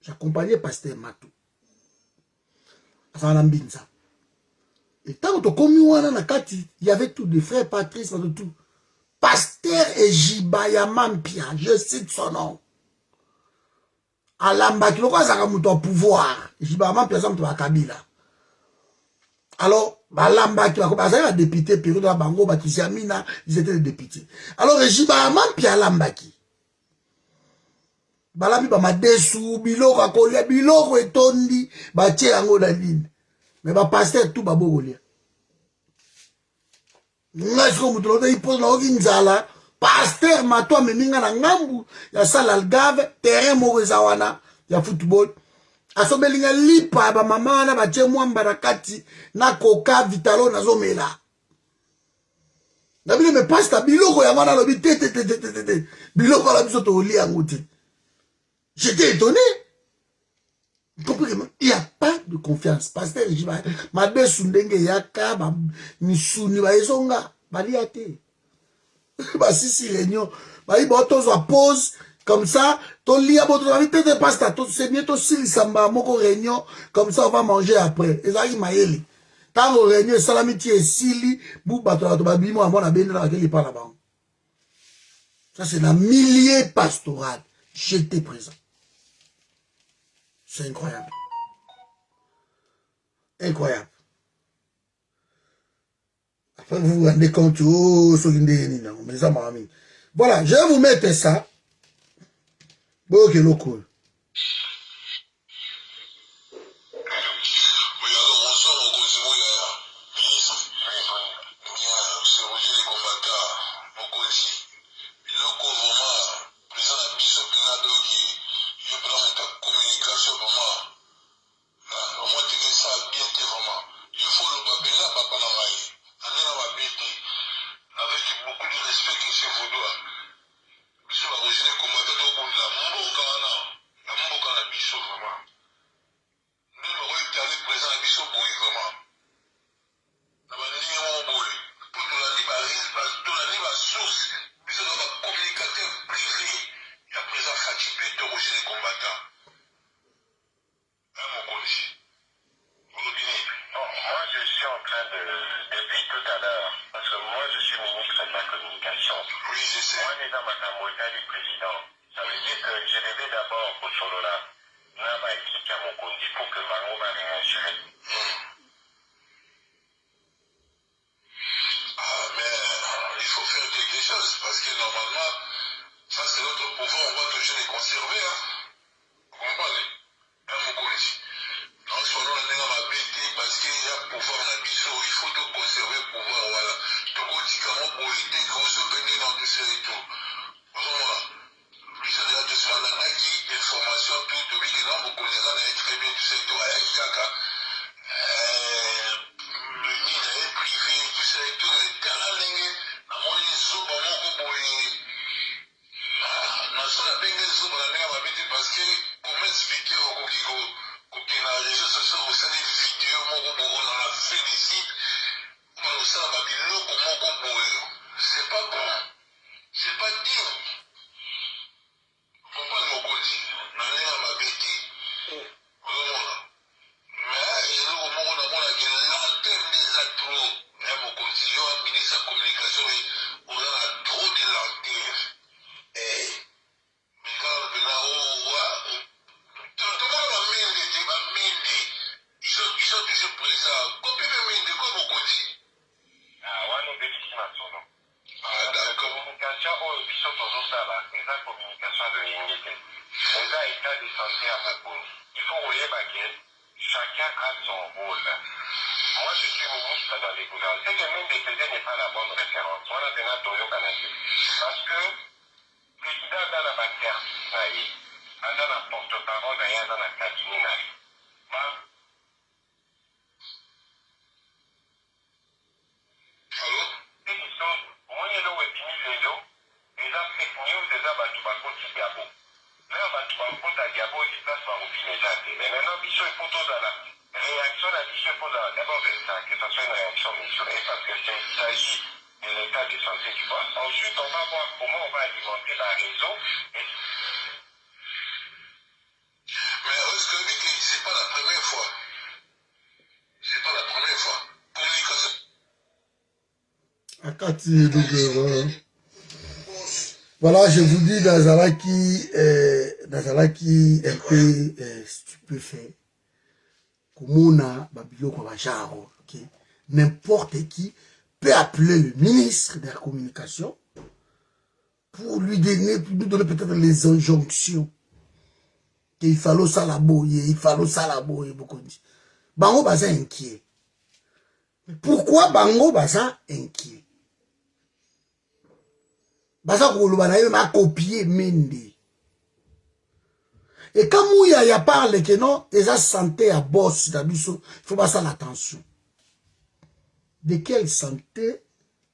J'accompagnais pasteur Matou. Avant l'ambinza. Et tant que il y avait tous des frères Patrice, tout. Pasteur Ejibaya Mampia, je cite son nom. Alamba, qui a pouvoir. Ejibaya Mampia, ça me Kabila. Alors, Balamba, qui a député, période de Bango, Batisiamina, ils étaient des députés. Alors, Ejibaya Mampia, Lambaki. Balami, Bamadesu, Biloko, Akolia, Biloko, Etondi, Batie, Ango, Daline. Mais ba pasteur tout babo golia. Ngasko mutulo de ipos na oginzala. Pasteur matwa meninga na ngambu ya sala algave terrain moko zawana ya football. Asobelinga lipa ba mama na ba che mwamba na kati na koka vitalo na zomela. Na bile me pasteur biloko ya wana lobi te. Biloko la biso to olia ngoti. J'étais étonné. Il n'y a pas de confiance. Pasteur, je dis, ma belle Sundenge Yaka, ma Suni, ma Ezonga, ma liate. Ma sisi réunion, ma iboto à pause, comme ça, ton lit à votre invité de pasta, c'est mieux ton sili samba, moko réunion, comme ça on va manger après. Et ça, il m'a éli. Quand on réunion, salamiti et sili, bouba, to babimo, à mon abéné, là, il parle là-bas. Ça, c'est la millier pastorale. J'étais présent. C'est incroyable. Incroyable. Après, vous vous rendez compte, oh, voilà, je vais vous mettre ça. Bon, ok, local. vraiment. Na bandingi moko boye po tolandi basource biso na bacommunicateur privé ya président Faci Petoko chez les combattants. Mokonzi. Moi, je suis en train de, depuis tout à l'heure, parce que moi, je suis ministre de la communication. Oui, je sais. Moi, dans ma camoïta du président, ça veut dire que je devais d'abord, pour Solola, là, ma équipe à Mokondi, pour que Bango va réagir. Ah, mais il faut faire quelque chose, parce que normalement, ça, c'est notre pouvoir, on va toujours les conserver, hein. Vous comprenez? Mokonzi. Non, solo na ndenge mabete parce que ya pouvoir na biso il faut to conserver pouvoir voilà tokotika mo boye koso pende na biso et tout ozomona biso déjà tout ça na naki information tout de bi na mokonzi na très bien tout ça tout ayaki kaka le nid est privé tout ça et tout dans la ligne na moni zuba moko boye na sala benge zuba na ndenge mabete parce que comment expliquer au kiko que na réseaux sociaux au sein des vidéos moko boye na la félicite au sein de biloko moko boye c'est pas bon c'est pas digne comprendre mokonzi na ndenge mabete ozomona mais eloko moko namona ke lanterne eza trop ya mokonzi yo ministre ya communication oza na trop de lanterne mikala mpena tomona bamende te bamende iso toujours présent kopime mende ko mokonzi wana obebisi masono d'accord communication oyo biso tozosala eza communication ya loyenge te eza état de santé ya mokonzi il faut koyeba ke chacun a son rôle. Moi je suis ministre dans les gouvernements. C'est que Mende Teze n'est pas la bonne référence. Wana pena toyokana te parce que président aza na baservice na ye aza na porte-parole na ye aza na cabinet na ye te biso moyelo webimi lelo eza fake news eza bato bakoti diabo lelo bato bakota diabo liplace bakopine eza te mais maintenant biso epo tozala réaction na biso epo ozala d'abord que ça soit une réaction mesurée parce que il s'agit de l'état de santé du boss. Ensuite on va voir comment on va alimenter la réseau. Mais est-ce que c'est pas la première fois? C'est pas la première fois. Communication. Voilà, je vous dis, Nazalaki un peu stupéfait. Komona, Babiloko Bajaro, ok? N'importe qui peut appeler le ministre de la communication pour lui donner peut-être les injonctions. Il fallait ça la boye, il fallait ça la boye, beaucoup dit. Bango Baza inquiet. Pourquoi Bango Baza inquiet? Baza Koulubana m'a copié Mende. Et quand Mouya parle que non, ils ont santé à boss d'Abisso, il faut pas ça l'attention. De quelle santé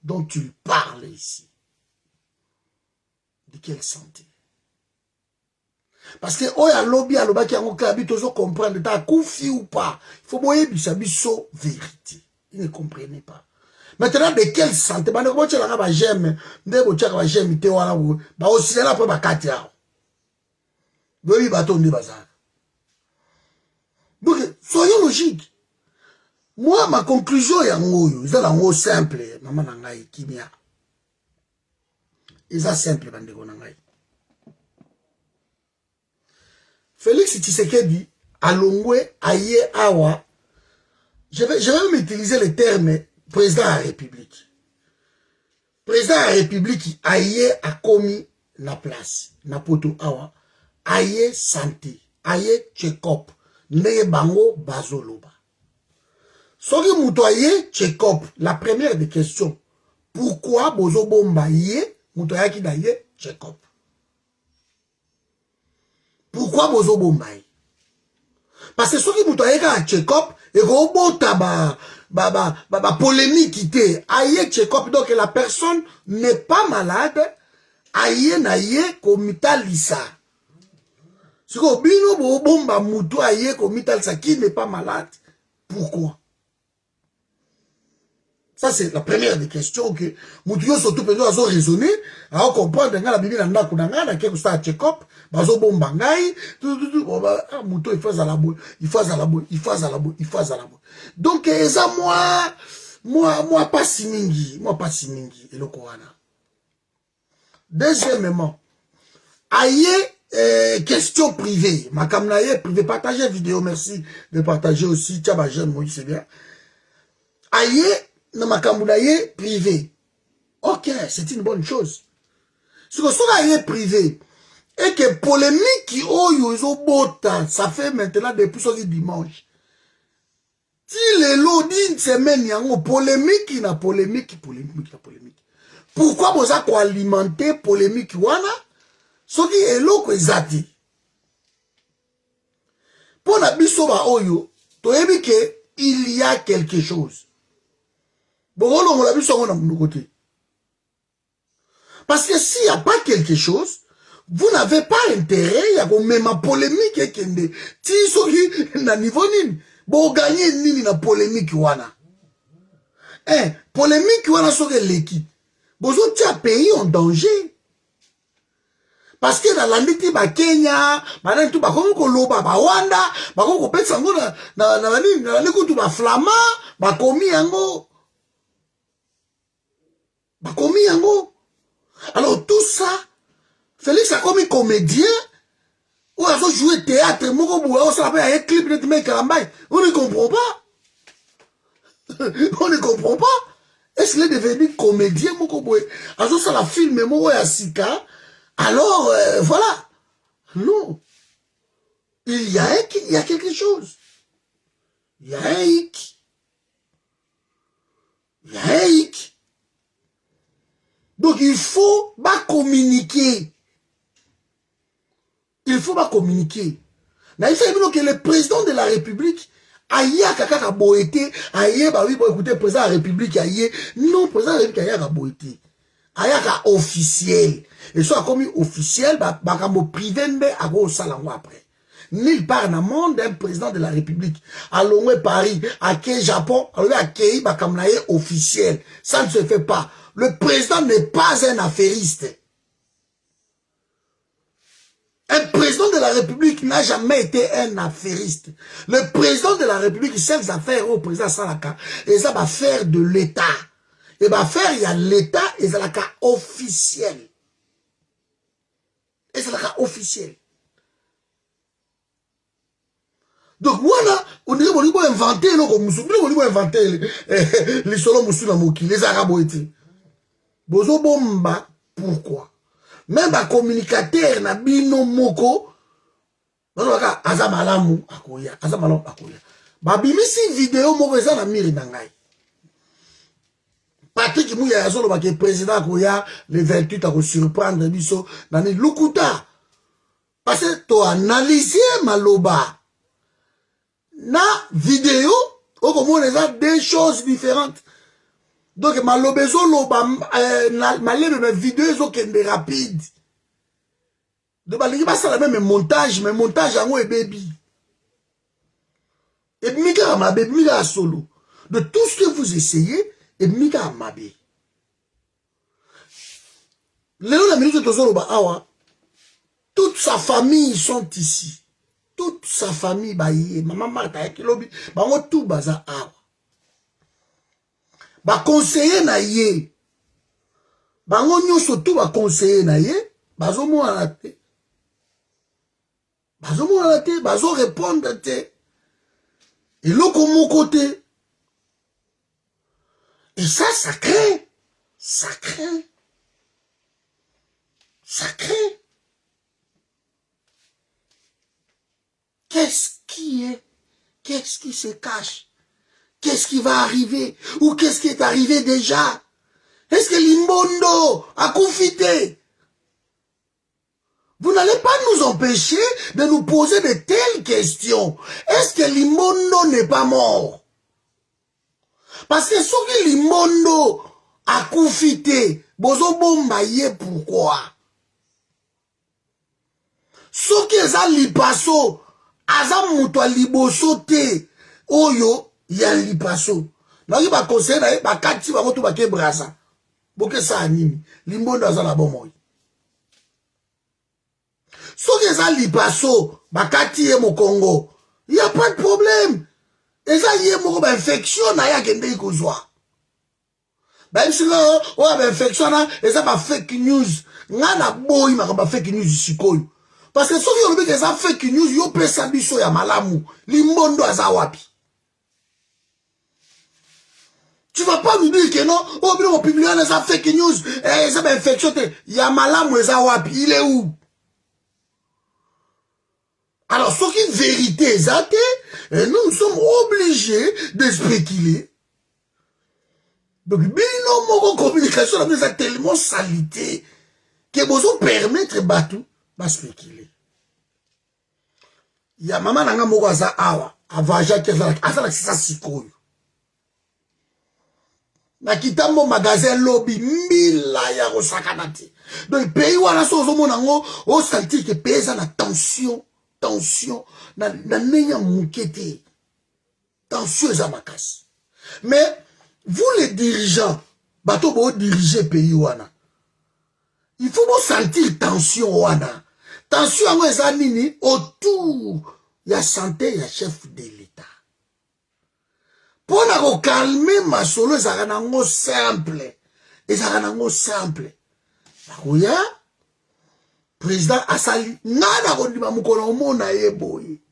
dont tu parles ici? De quelle santé? Parce que oya lobby à l'oba qui a un clabi toujours comprendre ta koufi ou pas. Il faut boyer bisabiso vérité. Ils ne comprenaient pas. Maintenant de quelle santé? Bah ne tu la j'aime, ne bocha ka j'aime te wana ba aussi là pour ba katia. Oui baton de bazar. Donc soyons logiques. Moi ma conclusion est c'est la mot simple maman nangai kimia. Isa simple bandeko nangai. Félix Tshisekedi, Alongwe, Aye, Awa, je vais même utiliser le terme président de la République. Président de la République, Aye a commis la place, Napoto Awa, Aye santé, Aye check-up, Neye Bango Bazoloba. Soki Mouto Aye check-up, la première des questions, pourquoi Bozo Bomba Aye, Mouto Aye ki Aye check-up? Pourquoi Bozo Bombay? Parce que ceux qui m'ont dit un check-up, et polémique qui était, aïe check-up, donc la personne n'est pas malade, aïe naïe komita lisa. Si vous bino bomba moutou aïe komita lisa qui n'est pas malade, pourquoi? Ça, c'est la première des questions que Moutio surtout peut nous raisonner, à comprendre que la Bible n'a pas de quelque chose à check-up, bazo bombangai, Mouto il fait à la boue, il fait à la boue, il fait à la boue, il fait à la boue. Donc, ça, moi, pas si mingi, et le Coran. Deuxièmement, aïe, question privée, ma kamnaye privé, partagez vidéo, merci de partager aussi, tchaba jeune, moi, c'est bien. Aïe, na makambunaye privé. Ok, c'est une bonne chose. Ce que soit aïe privé, et que polémique qui ils ont beau temps, ça fait maintenant depuis ce dimanche. Si les lots d'une semaine, il y a une polémique, il y a polémique. Pourquoi vous avez alimenter polémique wana? Ce qui est l'eau que zati. Pour la bisoba oyo, tu as vu qu'il y a quelque chose. Bon, on l'a vu sur mon côté. Parce que s'il n'y a pas quelque chose, vous n'avez pas intérêt, il y a même une polémique et kende. Si soki na niveau nini, bon gagner nini na polémique wana. Polémique wana soki leki. Bozo tia pays en danger. Parce que dans l'anditi ba Kenya, ba tout ba kongo koloba ba Rwanda, ba kongo pesa ngo na nini na nikutu ba Flama, ba komi yango. Bakomi yango. Alors tout ça, Félix a commis comédien, ou a joué théâtre, on s'appelle un clip de mec Karambaye. On ne comprend pas. On ne comprend pas. Est-ce qu'il est devenu comédien, Mokoboy? Alors ça la film, Moko et Asika. Alors, voilà. Non. Il y a quelque chose. Il y a un hic. Il y a un hic. Donc il faut pas communiquer. Il faut pas communiquer. Il faut que le président de la République aïe kaka boété, aïe bah oui, écoutez, président de la République aïe. Non, président de la République aïe boété. Aïe officiel. Et soit comme officiel, bah comme privé à go salango après. Nulle part dans le monde d'un président de la République. À Longwe Paris, à Kei Japon, à Kei bah comme officiel. Ça ne se fait pas. Le président n'est pas un affairiste. Un président de la République n'a jamais été un affairiste. Le président de la République, ses affaires au président Salaka, et ça va faire de l'État. Et va faire, il y a l'État, et ça va faire officiel. Et ça va faire officiel. Donc voilà, on dirait qu'on va inventer, on va inventer les solos moussou moki, les arabes étaient. Bozo bomba, pourquoi? Même ba communicateur na bino moko, azamalamu akoya, azamalamu akoya. Ba bimisi vidéo moko eza na miri na ngai. Patrick Mouya yazolo ba ke président akoya le 28 ako surprendre biso nani lukuta. Parce que to analyser maloba na vidéo, okomona deux choses différentes. Donc, ma lobezo ma lebe vidéo kende rapide. Donc, balingi basa la même montage, mais montage en est baby. Et mika ma baby, mika solo. De tout ce que vous essayez, et mika ma baby. Léon la minute de Tozolo awa, toute sa famille sont ici. Toute sa famille baye, maman Martha Kilobi, bango tout baza awa. Ba conseiller na ye. Bango nyonso tout ba conseiller na ye, bazo mo ala te. Bazo mo ala te, bazo répondre te. Et l'autre mon côté. Et ça craint. Ça craint. Ça craint. Qu'est-ce qui se cache? Qu'est-ce qui va arriver? Ou qu'est-ce qui est arrivé déjà? Est-ce que Limbondo a confité? Vous n'allez pas nous empêcher de nous poser de telles questions. Est-ce que Limbondo n'est pas mort? Parce que ce que Limbondo a confité, bozo bombaye pourquoi? Ce qui est à lipaso, aza muto liboso te, oyo, ya lipaso. naki ba conseil na ye ba kati ba moto ba ke brasa boke sa nini limbondo azala bomoi soki eza lipaso ba kati ye mokongo y a pas de problème eza ye moko ba infection na ya kende ikozwa ba imsinga o ba infection na eza ba fake news ngana boy ma ba fake news sikoyo parce que soki olobi eza fake news yo pesa biso ya malamu limbondo aza wapi. Tu vas pas nous dire que non, oh, bien, on publie ça fake news, ça va infection, Yamala Mweza Wapi, il est où? Alors, ce qui est vérité, nous sommes obligés de spéculer. Donc, bino moko communication, la mise tellement salité, que vous permettre Batou, de spéculer. Ya maman nanga moko aza awa, avaja qui aza ça sikoyo. Na kitambo magasin lobby mila ya rosakana te. Donc pays wana so ozomona ngo o sentir que pesa na tension na nenya mukete. Tension eza makasi. Mais vous les dirigeants, bato bo diriger pays wana. Il faut bo sentir tension wana. Tension ngo eza nini autour ya santé ya chef de l'État. Pour na calmer ma solo ezaka nango simple. Ezaka nango simple. Bakoya président asali ngana kondima mukolo mona yeboyi.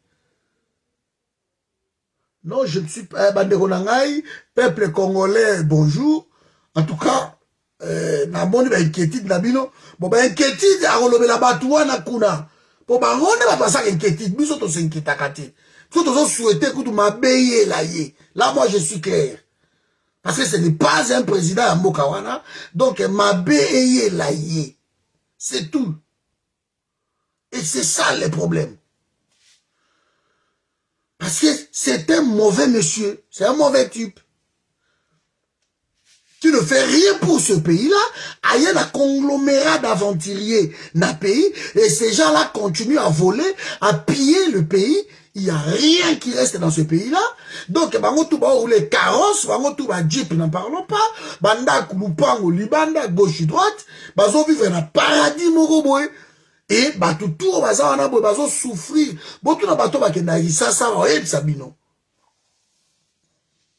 Non, je ne suis pas bandeko na ngai, peuple congolais, bonjour. En tout cas, na moni ba inquiétude na bino. Bon ba inquiétude akolobela batu wana kuna. Po ba ngone ba pasaka inquiétude biso to s'inquiéta kate. Tout os souhaité que tu m'abeyes là. Là, moi, je suis clair. Parce que ce n'est pas un président à Mokawana. Donc, m'abeyes là. C'est tout. Et c'est ça le problème. Parce que c'est un mauvais monsieur. C'est un mauvais type. Tu ne fais rien pour ce pays-là. Il y a un conglomérat d'aventuriers dans le pays. Et ces gens-là continuent à voler, à piller le pays. Il n'y a rien qui reste dans ce pays-là. Donc, les carrosses, jeep, n'en parlons pas. Banda, Kulupango, Libanda, gauche, droite. Bazo vivre dans le paradis, Moroboé. Et, tout, bazo souffrir. Botu na bato bakenda risasa, baoyeb sabino.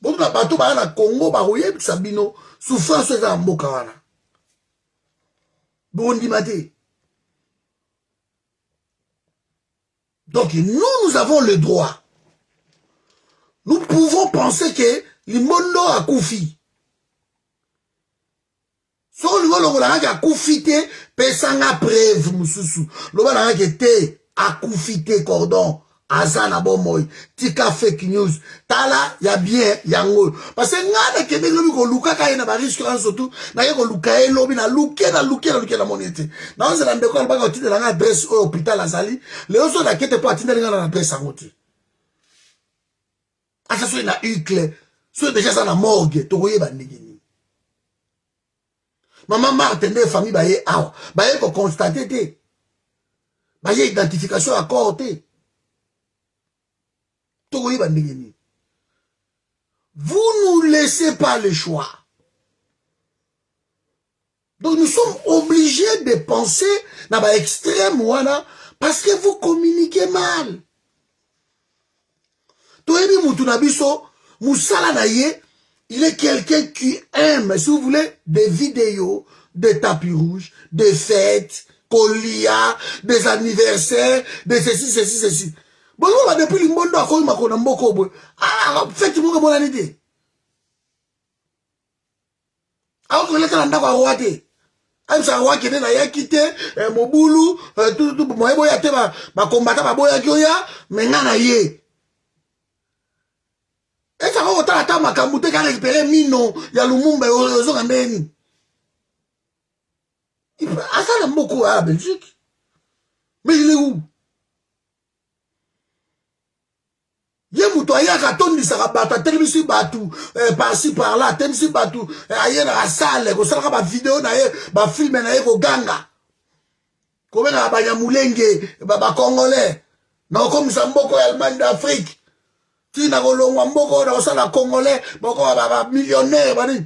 Botu na bato na Congo, baoyeb sabino. Souffrance est en Mokawana. Bondi mate. Donc, nous avons le droit. Nous pouvons penser que le monde a koufi. Si on a koufi, pesanga preuve, moussousou. Le monde a été à koufi, cordon. Azana bomoy, tika fake news. Tala, ya bien, yango. Parce que ngana kende lobi ko luka ka ina ba risque en surtout, na ye ko luka e lobi na luke na monete. Na on se rende compte ba ko tinde na adresse au hôpital Azali, les autres na kete pas tinde na adresse ngoti. Asa so na ukle, so déjà ça na morgue, to koye ba ndingini. Maman Martin de famille ba ye aw, ba ye ko constater te. Ba ye identification à côté. Vous nous laissez pas le choix. Donc nous sommes obligés de penser dans l'extrême wana parce que vous communiquez mal. Toyebi Moutunabiso, Moussala Naye, il est quelqu'un qui aime, si vous voulez, des vidéos, des tapis rouges, des fêtes, colia, des anniversaires, des ceci. Bon, depuis le monde a connu ma konamboko. Ah, faites moi bonne idée. Ah, on est là dans la roi. Aime ça roi qui est là, quitté, Mobulu, tout, moi, boya te ma combattant ma boya kioya, mais nana yé. Et ça va autant à ma kamboute qui a récupéré Mino, ya Lumumba, aux Orandeni. Ah, ça l'aime beaucoup à la Belgique. Mais il est où? Ye mutoya katondi sarabata telmisi batu par-ci par-là telmisi batu aye na salle ko sala ba vidéo na ye ba film na ye ko ganga ko bena ba nyamulenge ba congolais na comme ça mboko Allemagne d'Afrique tina kolongwa mboko na osala congolais boko ba millionnaire bani.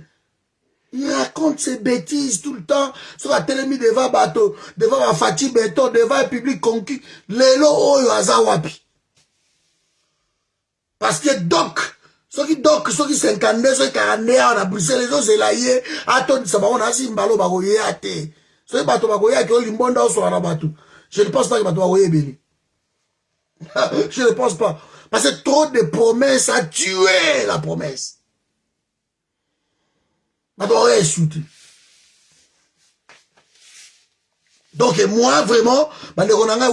Il raconte ces bêtises tout le temps. Sur la télémie devant bateau, devant la Fatih Béton, devant un public conquis. Lelo oyo azawapi. Parce que doc, ceux qui 52, ceux qui 42 ans à Bruxelles, les autres c'est là hier. Attends, ça va on a si mbalo bagoye ate. Ceux bateau bagoye qui ont limbonda au soir bateau. Je ne pense pas que bateau bagoye béni. Je ne pense pas. Parce que trop de promesses a tué la promesse. Donc moi vraiment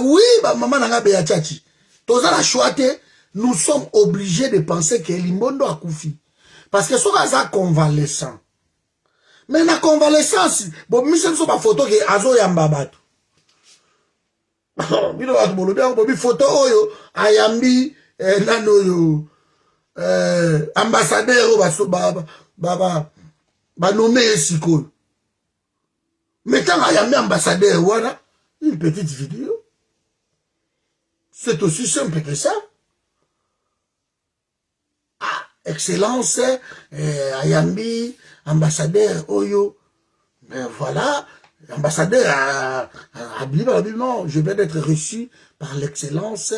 oui maman nanga beachachi toza la choité nous sommes obligés de penser que Limbondo a koufi parce que soka za convalescent mais na convalescence bon mise so ba photo ke azo yamba bato bino ba bolo bien bo photo oyo ayambi nano yo ambassadeur ba nommé sikoyo. Mais quand il y a un ambassadeur, voilà, une petite vidéo. C'est aussi simple que ça. Ah, Excellence, Ayambi, ambassadeur, Oyo. Mais voilà, ambassadeur a dit, non, je viens d'être reçu par l'excellence.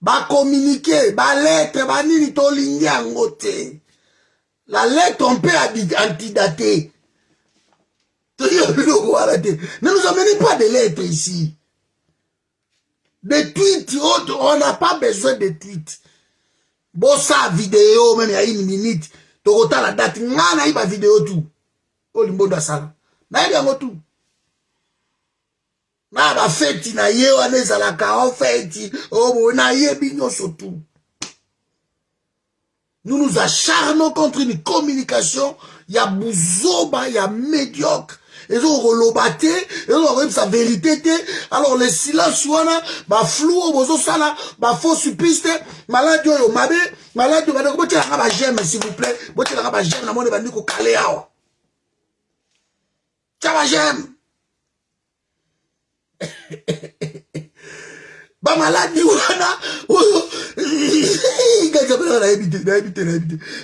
Bah communiquer, bah lettre, bah nini tolingi angote. La lettre, on peut antidater. Ne nous amenez pas de lettres ici. Des tweets, on n'a pas besoin de tweets. Bon, ça, vidéo, même il y a 1 minute. Tu retard la date, il y a une vidéo tout. Oh, l'imboda ça. Il y a tout. Na ba fête na ye wana ezalaka o fête oh na ye binyo surtout. Nous nous acharnons contre une communication, il y a bouzoba, il y a médiocre. Ils ont relobaté, ils ont sa vérité. Alors les silences, bah flou, bozo sala, bah faux supiste, malade yo mabe, malade yo badoko bote la ba j'aime s'il vous plaît, bote la ba j'aime na monde bandi ko kale awa. Tchaba j'aime. Ba malade wana,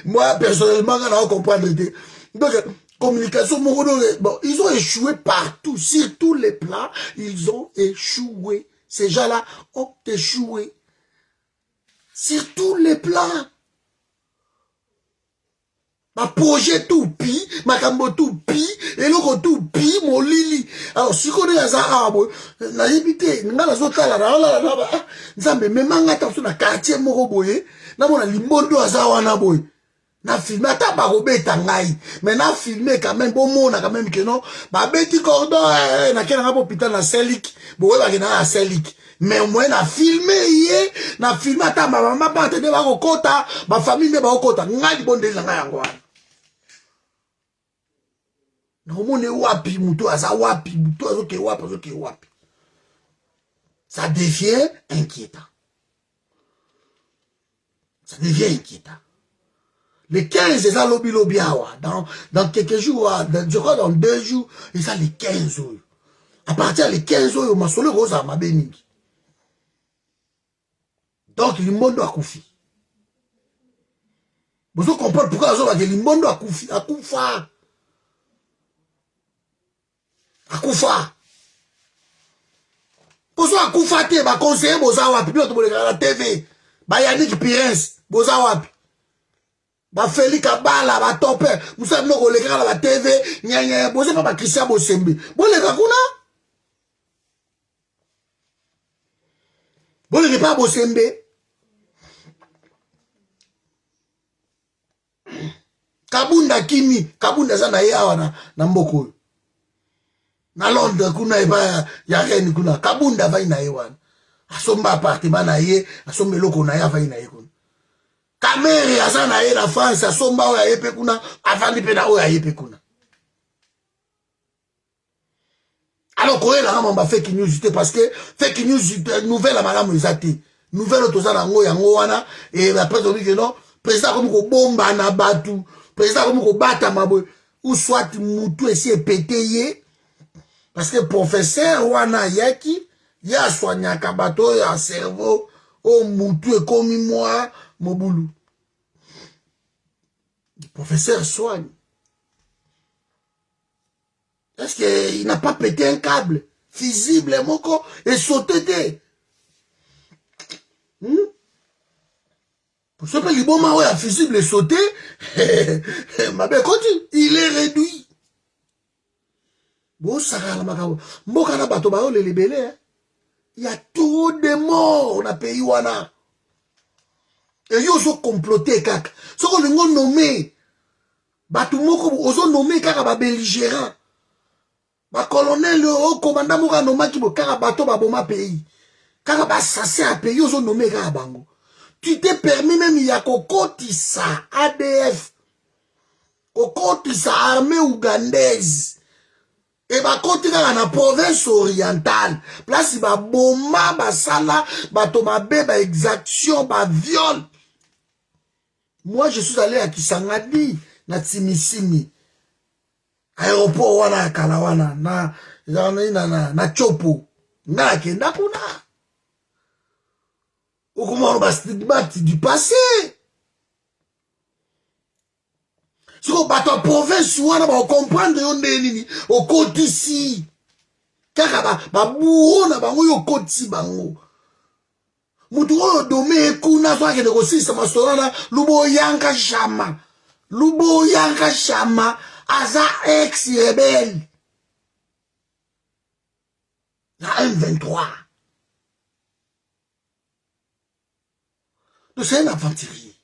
moi personnellement quand on comprendre donc communication, bon, ils ont échoué partout, sur tous les plans, ils ont échoué. Ces gens-là ont échoué. Sur tous les plans. Ma projet tout pi, ma cambo tout pi, et l'autre tout pi, mon lili. Alors, si on est à ça, na évité, n'a la zota là, nzambe, même en attention, na quartier moroboye, na mon limondo à ça, wana boy. Na filmé ata barobeta ngai mais na filmé quand même bon mona quand même que non ba beti cordon na kena ngabo hôpital na Selik bo ba kena na Selik mais moi na filmé yé na filmé ata maman ba tete ba kokota ba famille ba kokota ngai bonde ngai yango na mone wapi muto aza wapi muto azoke wapi ça devient inquiétant. Ça devient inquiétant. Les 15, c'est ça, lobby, dans quelques jours, je crois dans 2 jours, c'est ça les 15 jours. À partir des 15 jours, ma solo rosa ma béni. Donc, le monde a koufi. Vous comprenez pourquoi le monde a koufi, a koufa. A koufa. Vous a koufa, ba conseiller, boza wapi, la TV, ba Yannick Pirens, boza wapi. Ba Félix Kabala, ba Topé, vous savez, nous, les gars, la TV, nya, vous savez pas Christian Bosembe. Bon, les gars, bon, les gars, Bosembe. Kabunda Kimi, Kabunda Zana Yawana, Namboko. Na Londres, kuna, ya Rennes, kuna, Kabunda va ina Yawana. Asomba appartement na ye, asombe loko na ya va ina Yawana. Kamere azana ye la France asomba oya yepe kuna avandi pe na oya yepe kuna. Alors quoi la mamba fake news parce que fake news nouvelle malamu ezati. Nouvelle tozana ngo yango wana et après on dit que non, président comme ko bomba na batu, président comme ko bata mabo ou soit mutu esi pété ye parce que professeur wana yaki ya soigna kabato ya cerveau o mutu e komi moi Moboulou. Le professeur soigne. Est-ce qu'il n'a pas pété un câble visible et sauté? Pour ce que le bon maoué a visible et sauté, ma belle continue, il est réduit. Bon, ça va, il y a trop de morts dans le pays. Et ils ont comploté, kaka. Ce qu'on a nommé, ils ont nommé kaka belligérant. Ba colonel au commandant moka noma ki bo kaka bateau ba boma pays. Kaka ba sasé à pays ils ont nommé kaka bango. Tu t'es permis même il y a kokotisa ADF. Kokotisa armée ougandaise. Et ba koti kaka na province orientale. Place ba boma ba sala ba tomabe ba exaction ba viol. Moi je suis allé à Kisangani na Timisimi. Aéroport wana kalawana na chopo na kenda kuna okumano ba stigmate du passé siko bato province wana ba comprendre yo nini okoti si kaka ba buo na bango yo koti bango mutu oyo dome kuna so akende kosisa mastorana lubo yanka shama Aza ex-rebelle. La M23. Donc c'est un aventurier.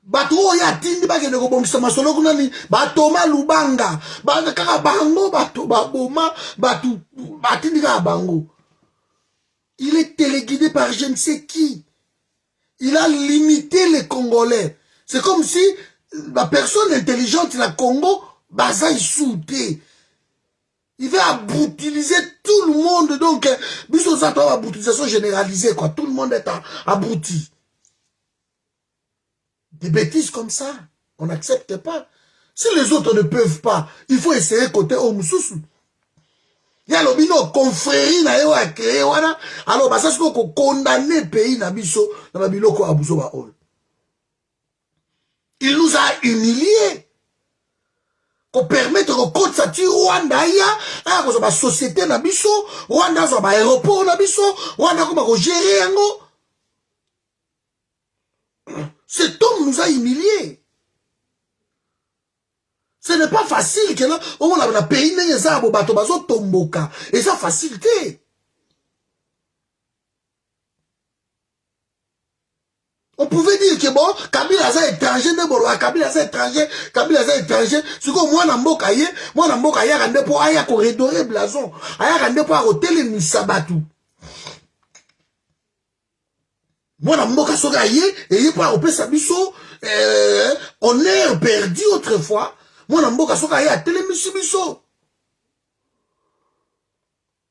Bato ya tindi ba kende ko bongisa masolo kuna ni batoma lubanga ba kaka bango bato baboma bato batindi ka bango. Il est téléguidé par je ne sais qui. Il a limité les Congolais. C'est comme si la personne intelligente, la Congo, baza souté. Il va utiliser tout le monde. Donc, l'utilisation généralisée, quoi. Tout le monde est abouti. Des bêtises comme ça, on n'accepte pas. Si les autres ne peuvent pas, il faut essayer côté Omususu. Il y a l'obino confrérie na yo a créé wana. Alors, ça c'est qu'on condamne le pays na biso, na biloko abuso ba ol. Il nous a humiliés. Qu'on permette de reconstituer Rwanda ya, qu'on soit société na biso, Rwanda soit aéroport na biso, Rwanda qu'on gérer yango. Cet homme nous a humiliés. Ce n'est pas facile que là, on a un pays n'est ça pour bateau bazo tomboka et ça facilité. On pouvait dire que bon, Kabila est étranger, Kabila est étranger, c'est comme moi n'amboka ye, rende pour aya corridorer blason, aya rende pour hôtel misabatu. Moi n'amboka soka ye, et ye pour opé sabiso, honneur perdu autrefois, moi n'amboka soka ye a télé misibiso.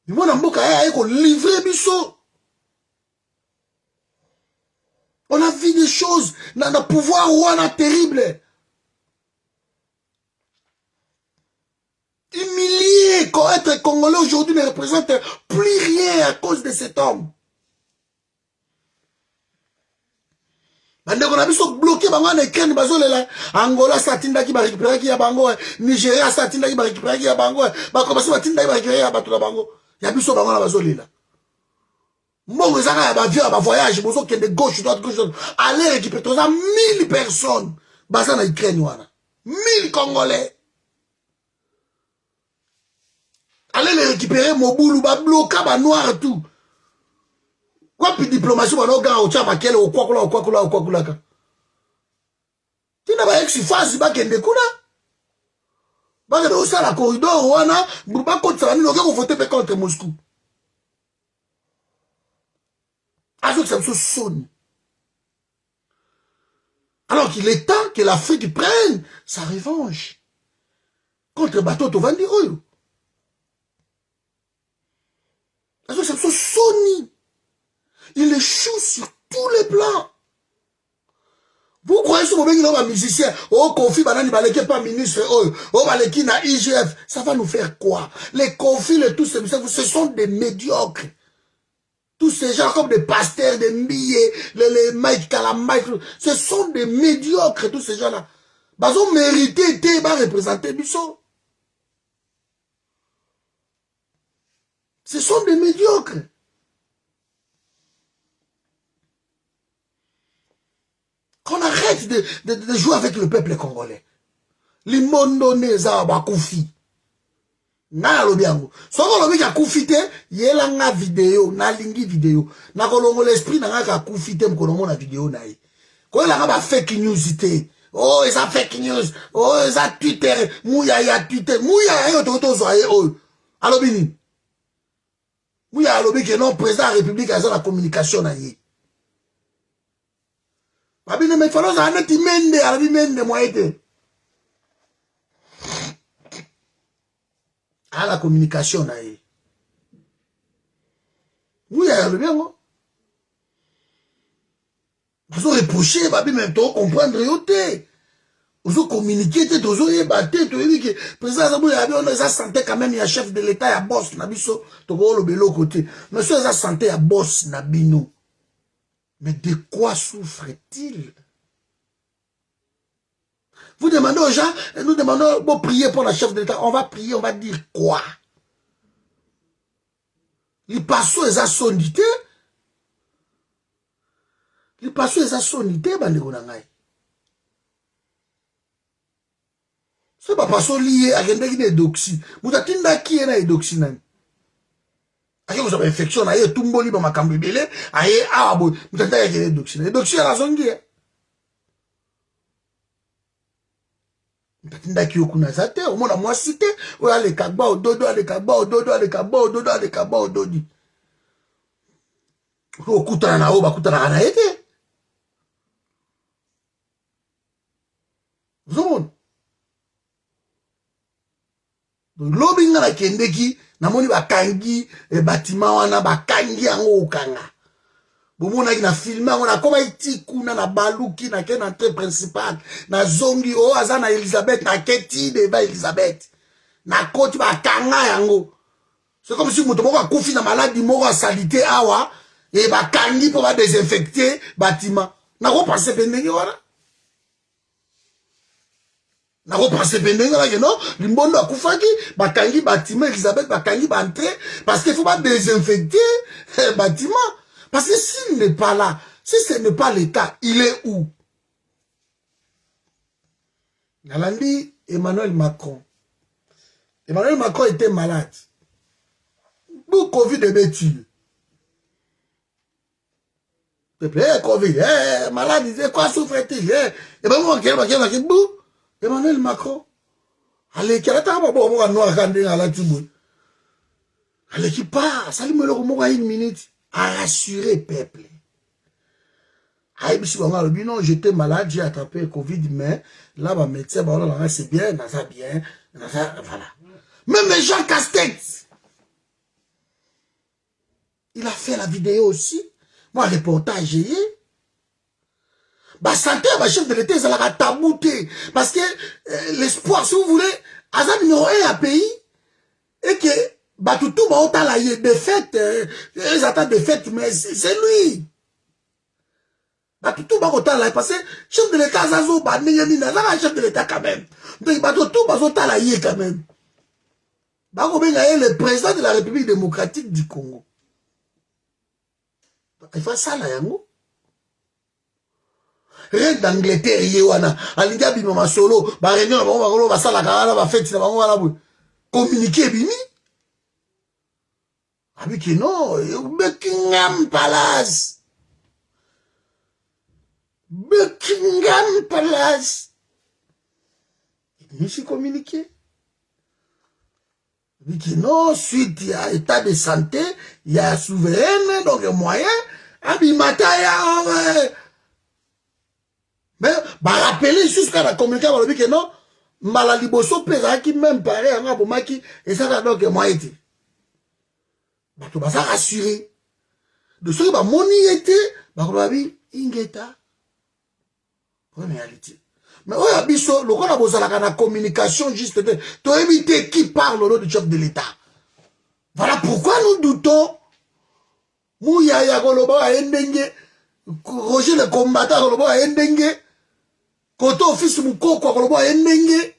Moi n'amboka ye a ko livrer biso. On a vu des choses dans le pouvoir ouana terrible. Humilié, être Congolais aujourd'hui ne représente plus rien à cause de cet homme. On a vu bloqué bango écran bazolela Angola satinda ki ba récupérer ki ya bango, Nigeria satinda ki ba récupérer ki ya bango, ba commencer batinda ki ba récupérer ya bato na bango. Ya biso bango na bazolela. Mon zaka ba via ba voyage bozo qui est de gauche droite. Allez récupérer 1000 personnes baza na Ukraine wana. 1000 Congolais. Allez les récupérer Moboulou ba bloquer ba noir tout. Quoi puis diplomatie ba no ga o cha makele o kwakula ka. Tina ba ex phase ba kende kuna. Ba ke do ça la corridor wana ba ko tsana no ko voter contre Moscou. Alors qu'il est temps que l'Afrique prenne sa revanche contre Bateau Tovandiro. Il échoue sur tous les plans. Vous croyez que ce moment il est musicien, oh conflit banani baleke pas ministre, oh baleki na IGF, ça va nous faire quoi? Les conflits et tout ce sont des médiocres. Tous ces gens comme des pasteurs, des billets, les Mike Kalamai, ce sont des médiocres, tous ces gens-là. Ils ont mérité de représenter Bissot. Ce sont des médiocres. Qu'on arrête de jouer avec le peuple congolais. Limondo neza bakufi. Na lobi yango. Soko lobi ka kufite, yela nga video, na lingi video. Na kolongo l'esprit na nga ka kufite mkonomo na video na ye. Ko yela nga ba fake news ite. Oh, eza fake news. Oh, eza Twitter. Mouya ya Twitter. Mouya ya yo to zoye oh. Alobi ni. Mouya alobi ke non président de la République a la communication na ye. Babine me falo za aneti mende, alobi mende mwa ete. À la communication na ye. Oui, le bien, non? Vous avez reproché, babi, mais tu comprendre, yoté. Vous avez communiqué, vous avez battu, vous avez dit que le président Zabou on a santé quand même, il y a chef de l'État, il y a boss, nabiso, tu vois le bélo côté. Monsieur, il y a santé, il y a boss, nabino. Mais de quoi souffre-t-il? Vous demandez aux gens, nous demandons, bon, prier pour la chef de l'État. On va prier, on va dire quoi? Les passos, ils ont sonité. Les passos, ils ont sonité, bandeko nangai. C'est pas passo lié à quelqu'un qui est doxy. Vous avez tinda qui est doxy nan? Aké vous avez infection, aïe, tumboli, ba makambi belé, aïe, ah, bon, vous avez qui est doxy. Et doxy à la zone qui est. Ndaki okuna zate omona mwasi te oya le kagba ododo ale kagba ododo ale kagba ododo ale kagba ododi okutana na o bakutana na ete zomon lobi nga na kendeki namoni bakangi bâtiment wana bakangi yango okanga bomona ki na filme on a koma iti kuna na baluki na ke na entrée principale na zongi o aza na Elisabeth na keti de ba Elisabeth na koti ba kanga yango c'est comme si moto moko akufi na maladie moko a salité awa et ba kangi pour ba désinfecter bâtiment na ko penser pendenge wana na ko penser pendenge là que non limbondo akufaki ba kangi bâtiment Elisabeth ba kangi ba entrer parce qu'il faut pas désinfecter bâtiment. Parce que s'il n'est pas là, si ce n'est pas l'État, il est où? Nalandi Emmanuel Macron. Emmanuel Macron était malade. Pour Covid est bêtise. Covid, malade, il disait quoi souffre-t-il? Et ben moi, Emmanuel Macron. Allez, qui a été un bon noir quand à la tibou. Allez, qui part, ça lui me le remonte à une minute. À rassurer le peuple. Non, j'étais malade, j'ai attrapé le Covid, mais là, ma médecin, c'est bien, ça bien, voilà. Même Jean Castex, il a fait la vidéo aussi. Moi, reportage, bah, santé, ma chef de l'État, ils ont tabouté. Parce que l'espoir, si vous voulez, Azam numéro 1 à pays, et que bah tout bah autant là il des fêtes ils attendent des fêtes mais c'est lui bah tout bah autant là parce que chef de l'État Zazo bah n'yani na la chef de l'État quand même donc bah tout bah autant là il quand même bah comme il est le président de la République démocratique du Congo il fait ça là yango reine d'Angleterre yewana alinga bima masolo bah réunion ba ngolo ba sala kala ba fête na bango wala communiquer bimi. Avec non, Buckingham Palace. Buckingham Palace. Je me suis communiqué. Avec non, suite, il y a état de santé, il y a souveraine, donc moyen, Abimata, mais, bah, rappeler jusqu'à la communication, on dit que non, Malaliboso pesa qui même pareil, à pour maki, et ça, donc, moi, été. Bato baza rassuré. De ce que ba moni était, ba babi ingeta. En réalité. Mais on a biso, le qu'on a besoin de la communication juste de, to éviter qui parle au nom du chef de l'État. Voilà pourquoi nous doutons Mouya ya koloba a endenge. Roger le combattant koloba a endenge. Koto office mukoko koloba a endenge.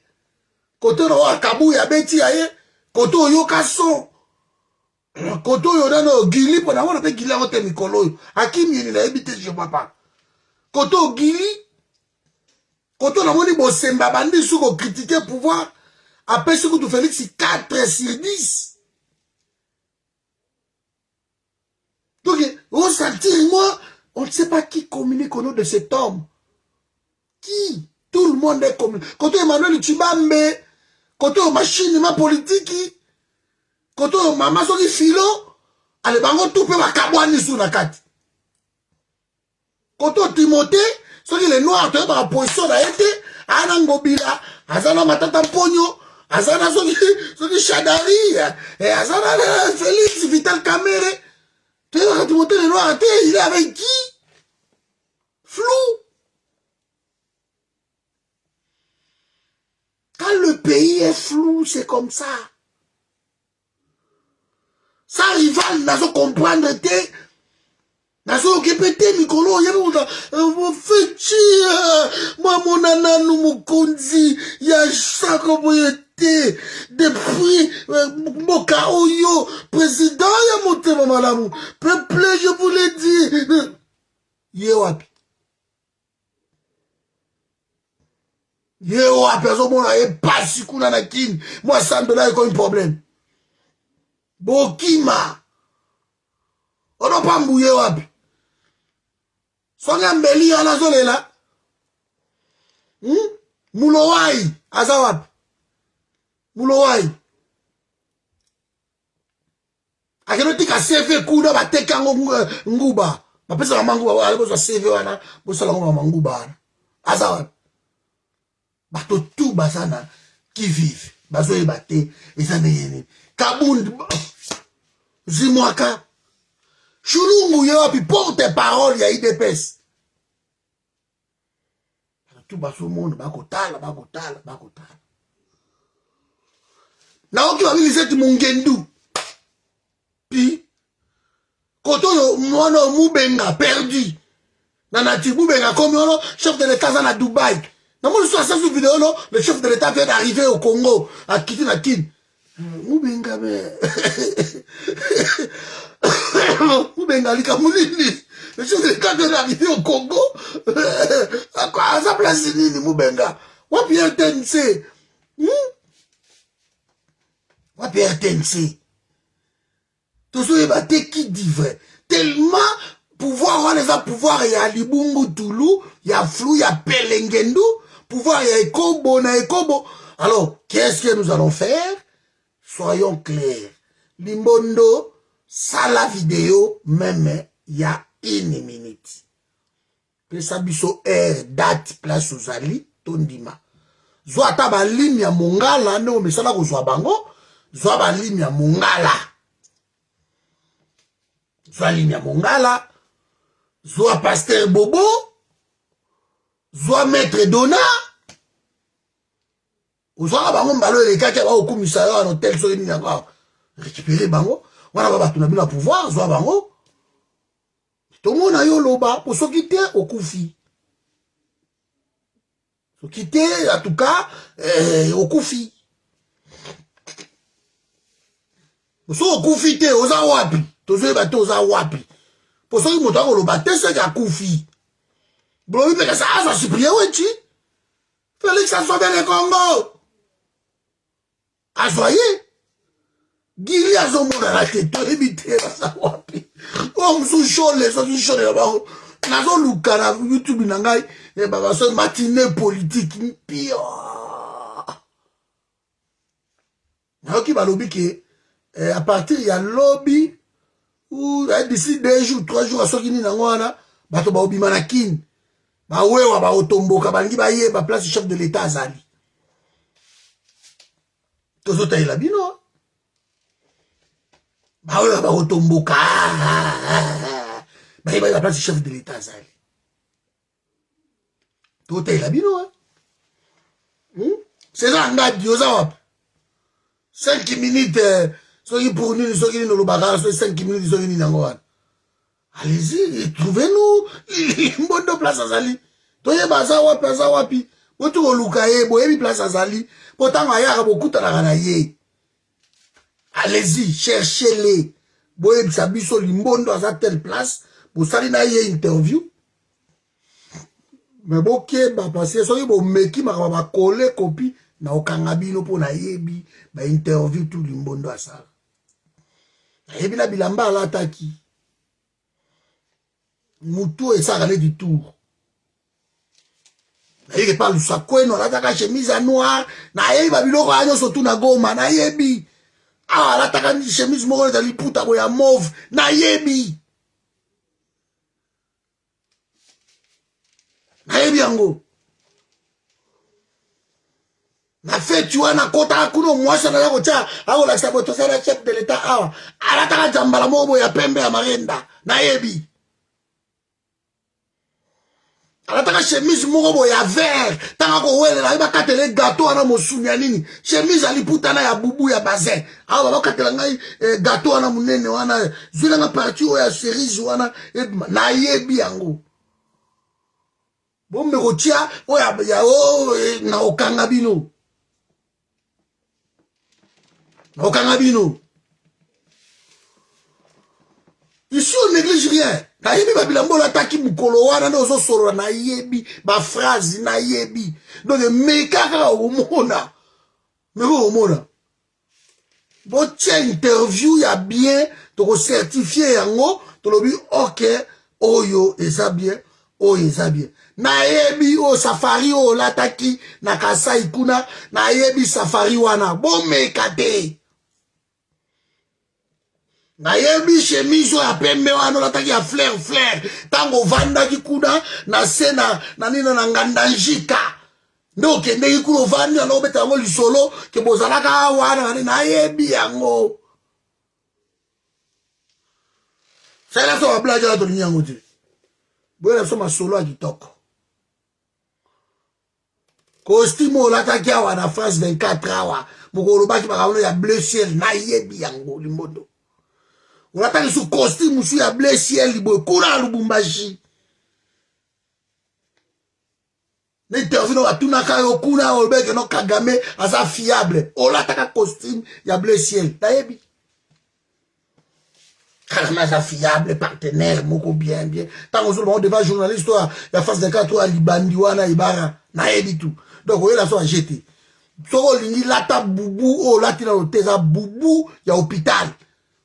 Koto no akabu ya beti aye. Koto yoka son. Koto yonano gili pona wana pe gili awote mikolo. Hakim yeni na ebite je papa. Koto gili. Koto na moni bosemba bandi suko critiquer pouvoir. Après ce que tu fais, c'est 4 sur 10. Donc, au sentir, moi, on ne sait pas qui communique au nom de cet homme. Qui? Tout le monde est communiqué. Quand Emmanuel Chibambe, quand machine ma politique, quand maman soki filo, allez bango tout peut ma kabouani sous la carte. Quand Timothée, soki les noirs, tu as ma position là, été, Anangobila, Azana Matata Pogno, Azana soki Chadari, et Azana Félix Vital Kamere. Tu vois, quand Timothée les noirs, il est avec qui? Flou. Quand le pays est flou, c'est comme ça. Sa rival n'a pas comprendre te. N'a pas occupé te mikolo. Mon futur. Moi, mon ananou, mon konzi. Y'a ça comme était. Depuis, Moka Oyo, président, y'a monté, maman l'amour. Peuple, je vous l'ai dit. Yewapi. Yewapi, on a pas si qu'on a kin. Moi, $100, il y a un problème. Bokima. On n'a pas mbouillé wapi. Songa mbeli à la zone là. Mulowai. Azawap. Mulowai. Akeno tika CV kuda bateka nguba. Bapesa la manguba wala bozo CV wana. Bozo la nguba wana. Azawap. Bato tout basana qui vivent. Bazo ebate. Ezane yene. Kabound. Zimwaka. Chulungu yopi porte parole ya IDPS. Tout baso monde bakotala. Naoki babilise ti mungendu. Puis koto yo mwana Mubenga perdu. Nanati Mubenga comme chef de l'État à Dubaï. Dans mon histoire, cette vidéo, le chef de l'État vient d'arriver au Congo, à Kitinakin. Mubenga, mais. Mubenga, le chef de l'État vient d'arriver au Congo. À sa place, Mubenga. Wapi RTNC. Wapi RTNC. Tout ça, il y qui dit vrai. Tellement. Pouvoir, on les a pouvoir, il y a Libungu Toulou, il y a Flou, il y a Pelengendu, pouvoir, il y a Ekobo, na Ekobo. Alors, qu'est-ce que nous allons faire? Soyons clairs. Limbondo, ça la vidéo, même, il y a 1 minute. Pesabiso date, place aux Ali, Tondima. Zoata ba ligne ya Mongala, no, mais ça là, zwa bango, zwa ba ligne ya Mongala. Zwa ligne ya Mongala. Zoa pasteur Bobo, Zoa maître Dona, Zoa bango mbalo les kaka ba au commissariat en hôtel so ni encore récupérer bango, wana ba batu na bino pouvoir Zoa bango. Tout le monde a yo loba pour se quitter au Koufi. Se quitter en tout cas au Koufi. So au Koufi te oza wapi, tozo ba toza wapi. Pour ça, il m'a dit que le c'est un Koufi. Bloui, mais ça a supplié, oui, Félix, ça soit bien le Congo. Azoye. Gili a son monde à la tête, tu éviter, ça, wapi. Oh, m'sou chaud, les autres, chaud, là-bas. Nazo Lukara, YouTube, nangai, et bah, ça, matinée politique, pire. N'a qui va lobby qui, à partir, il y a lobby, ou d'ici 2 jours, 3 jours, à ce qui n'y a pas, bato ba obima na kin. Ba wewa ba otomboka bangi ba ye ba place du chef de l'État azali. Tozo ta ila bino. Ba wewa ba otomboka. Ba ye ba place du chef de l'État azali. Tozo ta ila bino. C'est ça nga dioza wap. 5 minutes. Soki pour nous, soki nous le bagage, 5 minutes, soki nous n'angouan. Allez-y, trouvez-nous Limbondo place azali. Toye baza wapi. Botu oluka ye, boyebi place azali. Potanga yaka bokutana na ye. Allez-y, cherchez-les. Boyebi sabiso Limbondo aza telle place. Bosali na ye interview. Mais boke ba passer soki bo meki makaba coller copie na okanga bino po na yebi ba interview tout Limbondo asala. Yebi na bilamba alataki. Moutou et ça allait du tour. Il parle de sa couenne, on a chemise à noir. Na yebi babiloko anyo surtout na goma na yebi. Ah la taka chemise moko dans liputa boya mauve na yebi. Na yebi yango. Na fait tu as na kota kuno mwasha na yako cha ako la saboto sana chef de l'état awa. Ala taka jambala mobo ya pembe ya marenda na yebi. Alataka chemise moko ya vert tanga ko wele la ba katele gâteau ana mosunya nini chemise aliputa na ya bubu ya bazin awa ba katela ngai gâteau ana munene wana zula nga parti o ya cerise wana na yebi yango bombe ko tia o ya na okanga bino ici on néglige rien. Na yebi babilambola taki mukolo wana ndozo solo na yebi ba phrase na yebi donc mekaka omona bo tia interview ya bien to ko certifier yango to lobi OK oyo eza bien na yebi o safari o lataki na Kasai kuna na yebi safari wana bo mekate na yebi chemise ya pembe wana lataki ya flair tango vanda ki kuna na sena na nina na ngandanjika ndo kende ki kuna vanda na obeta ngo lisolo ke bozalaka wana na yebi yango sala so ablaja to nyango ti bola so masolo a kitoko costume lataki awa na France 24 awa mukolo baki bakaolo ya bleu ciel na yebi yango Limbondo. On attend sous costume monsieur ya bleu ciel libo kuna Lubumbashi. N'interview no atuna kayo kuna obeke no Kagame asa fiable. On l'attaka costume ya bleu ciel. Tayebi. Kagame asa fiable partenaire moko bien. Tant qu'on se devant journaliste ya face de 4 à Libandi wana Ibara na yebi tout. Donc on est là sur jeter. So lingi lata bubu o latina oteza bubu ya hôpital.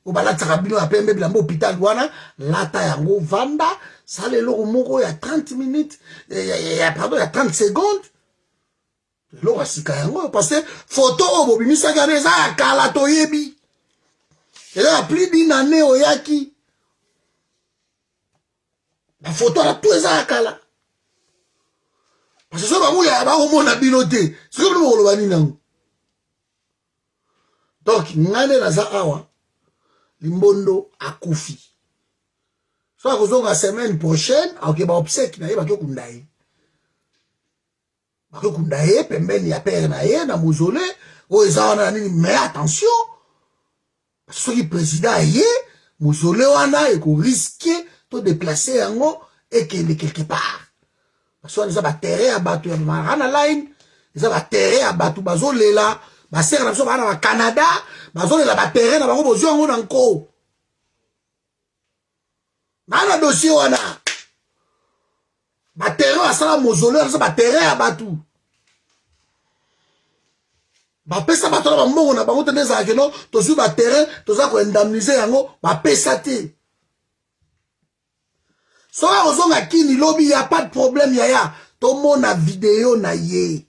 O balata kabino ya pembe bilambo hôpital wana lata yango vanda sale loko moko ya 30 minutes pardon ya 30 secondes loko asika yango parce que photo o bobimisa gane za kala to yebi eza plus d'une année oyaki la photo la tout eza kala parce que so ba muya ba omona binote c'est comme le bani nango donc ngane na za awa Limbondo akufi. So akozonga semaine prochaine, ok ba obsèque na ye ba kundaye. Ba kundaye pembeni ya père na ye na mausolée, o ezana nini mais attention. Parce que le président ye mausolée wana e ko risquer to déplacer yango et qu'il est quelque part. Parce que ça ba terre à batu ya marana line, ça ba terre à batu bazolela. Ba sera na so bana ba Canada bazole la ba terrain na bango bozwa ngo na nko na dossier wana ba terrain asala mausolée na ba terrain ya batu ba pesa bato na mbongo na bango tene za keno to su ba terrain to za ko indemniser yango ba pesa te so a ozonga kini lobby ya pas de problème ya to mona vidéo na ye.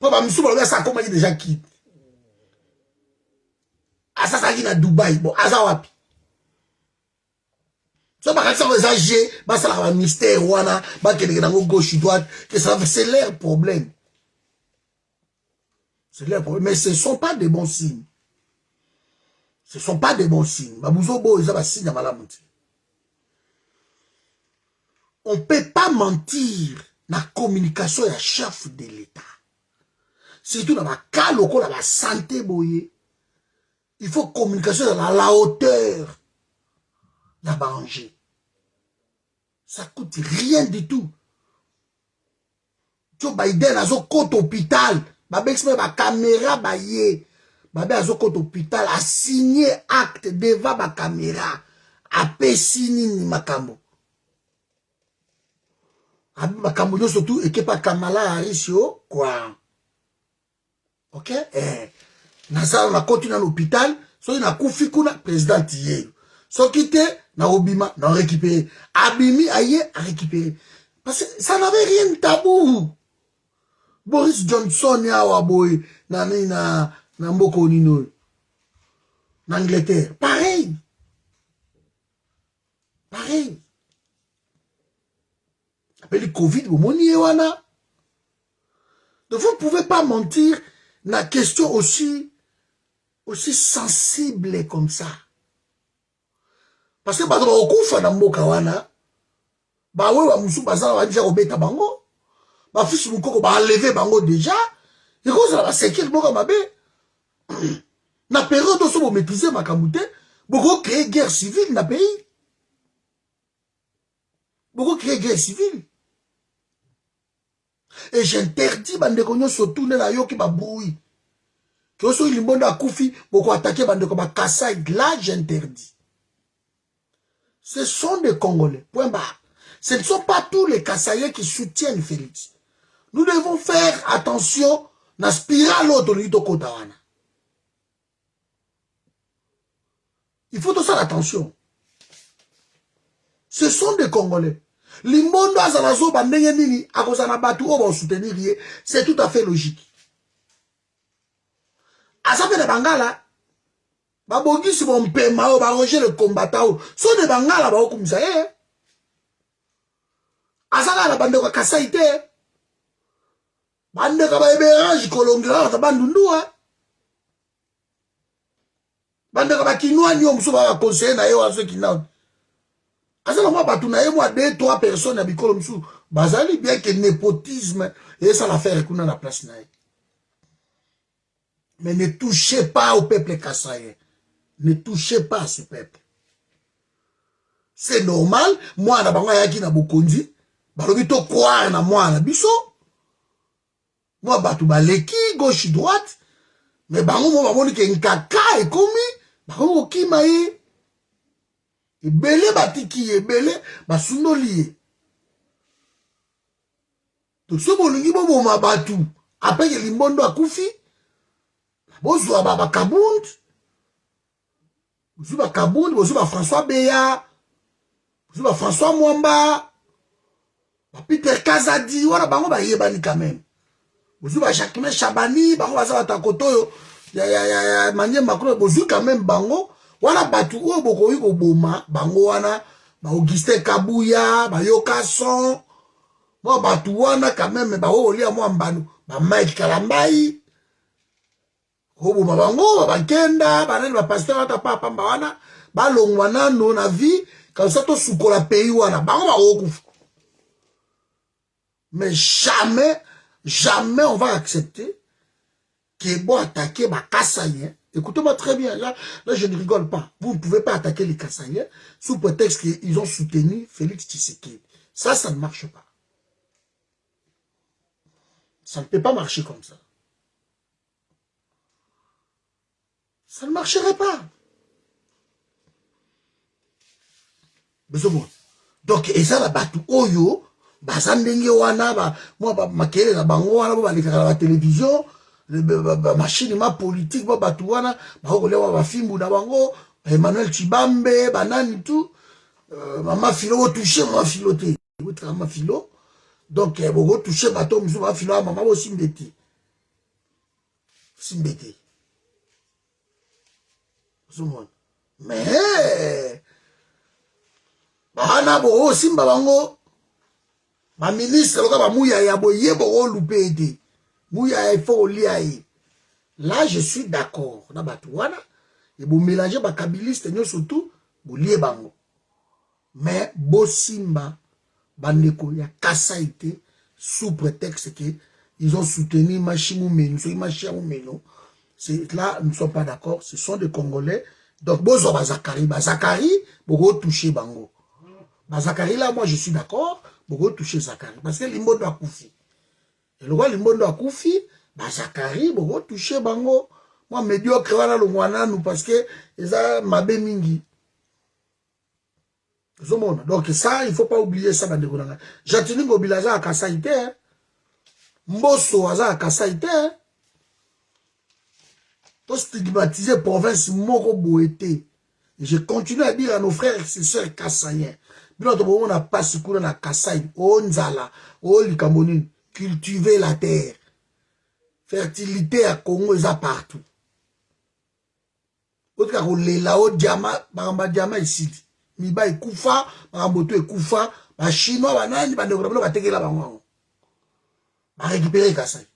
Papa Missou Baloga ça comment déjà qui asa ça qui na Dubaï bon asa wapi so ba ça les âgés ba ça la mystère wana ba que na gauche droite que ça c'est leur problème mais ce sont pas des bons signes babuzo bo ils ba signe malamu. On peut pas mentir na communication ya chef de l'État. Surtout dans la cas local, dans la santé, boye. Il faut communication à la hauteur. ya banger. Ça coûte rien du tout. Joe Biden a son compte hôpital. Babexme ba caméra ba ye. Babé a son compte hôpital a signé acte devant ba caméra. A pesini ni makambo. A makambo yo surtout équipe à Kamala Harris yo quoi. OK? Nazar na continue à l'hôpital, so na kufi kuna président yé. So quitté na obima na récupérer. Abimi aye a récupérer. Parce que ça n'avait rien de tabou. Boris Johnson ya waboy na mboko nino. En Angleterre, pareil. Pareil. Appelé Covid, vous moniez wana. Donc vous ne pouvez pas mentir na question aussi sensible comme ça. Parce que bato ba okufa na mboka wana, ba we ba musu bazala ba déjà obeta bango, ba fils mukoko ba enlever bango déjà, et cause la ba séquelle mboka mabe. Na période oso bo maîtriser makamute, boko créer guerre civile na pays. Boko créer guerre civile. Et j'interdis bandeko nyonso tourner na yo ki ba bruit. Que oso limbondo akufi, boko attaquer bandeko ba Kasai, là j'interdis. Ce sont des Congolais. Point barre. Ce ne sont pas tous les Kassaïens qui soutiennent Félix. Nous devons faire attention à la spirale autorité Kotawana. Il faut tout ça attention. Ce sont des Congolais. Limbondo azalazo bandenge nini akozana batu oba soutenir ye, c'est tout à fait logique. Asape de Bangala, babogi si bon pema o baronger le combattant so de Bangala ba okumisa ye. Asaka la bande kwa Kasai te. Bande ka ba eberange kolongela ta bandundu ha. Bande ka ba kinwa nyo mso ba conseiller na ye wa so kinao. Asala moi batu na ye moi 2-3 personnes à bikolo mso bazali bien que népotisme et ça l'affaire kuna na place na ye. Mais ne touchez pas au peuple kassaïen. Ne touchez pas à ce peuple. C'est normal. Moi, na banga yaki na bokonzi. Balobi to croire na moi na biso. Moi, batu baleki, gauche, droite. Mais bango mo bamoni ke nkaka e komi. Bango kima ye. Ebele batiki ebele. Basundoli ye. To so bolingi bo boma batu. Apeke limbondo akufi. Bozwa ba Kabund. Bozwa Kabund, bozwa François Beya. Bozwa François Mwamba. Peter Kazadi, wana bango ba yebani quand même. Bozwa Jacquemin Chabani, bango baza takotoyo. Ya Manyema Makolo, bozwa quand même bango. Wana batu o boko yiko boma, bango wana ba Augustin Kabuya, ba Yokason. Mo batu wana quand même ba olia mo mbanu, ba Mike Kalambai. Obo mabango bakenda banani ba pasteur ata papa wana balongwa nano na vie comme ça to sukola pays wana bango ba okufa. Mais jamais on va accepter que bon attaquer ba Kassaïens. Écoutez-moi très bien, là je ne rigole pas. Vous ne pouvez pas attaquer les Kassaïens sous prétexte qu'ils ont soutenu Félix Tshisekedi. Ça ne marche pas. Ça ne peut pas marcher comme ça. Ça ne marcherait pas. Donc, et ça, la batu oyo, basandenge wana, moi, makele na bango wana, ba la télévision, machine ma politique, ba batu wana, ba olewa ba fimbu na bango, Emmanuel Chibambe, banani tout, mama filo touché, mama filoté, mama filo. Donc, bogo touché bato, mama filo, mama bo simbeti. Simbeti. Mais bana bo simba bango ba ministre loka ba muya ya boye bo loupé ete muya il faut liaï. Là je suis d'accord na batu wana et bo mélanger ba kabiliste nyo surtout bo lié bango. Mais bo simba bandeko ya Kassaïté sous prétexte que ils ont soutenu Machimu Meno, c'est là nous ne sommes pas d'accord, ce sont des Congolais, Donc, bozo Bazakari, Bazakari, beaucoup toucher bango. Bazakari là, moi je suis d'accord, beaucoup toucher Zakari. Parce que l'imbondo a koufi. Et le roi l'imbondo a koufi, Bazakari, beaucoup toucher bango. Moi, médiocre, voilà le mwana nous parce que ça m'a mingi. Donc ça, il ne faut pas oublier ça. Jatini Gobilaza à Kassaïté. Mbosso à Kassaïté. Pour stigmatiser province Moko Boété. Et je continue à dire à nos frères et sœurs kassaïens. On n'a pas ce qu'on a Kassaï, Onzala, Likamoni, cultiver la terre. Fertilité à Congo, ils sont partout. Autre cas, les lao diama, baramba diama ici. Miba ekufa, baramboto ekufa, ba chinois banani bandeko ba tekela bango. Ba récupérer Kassaï.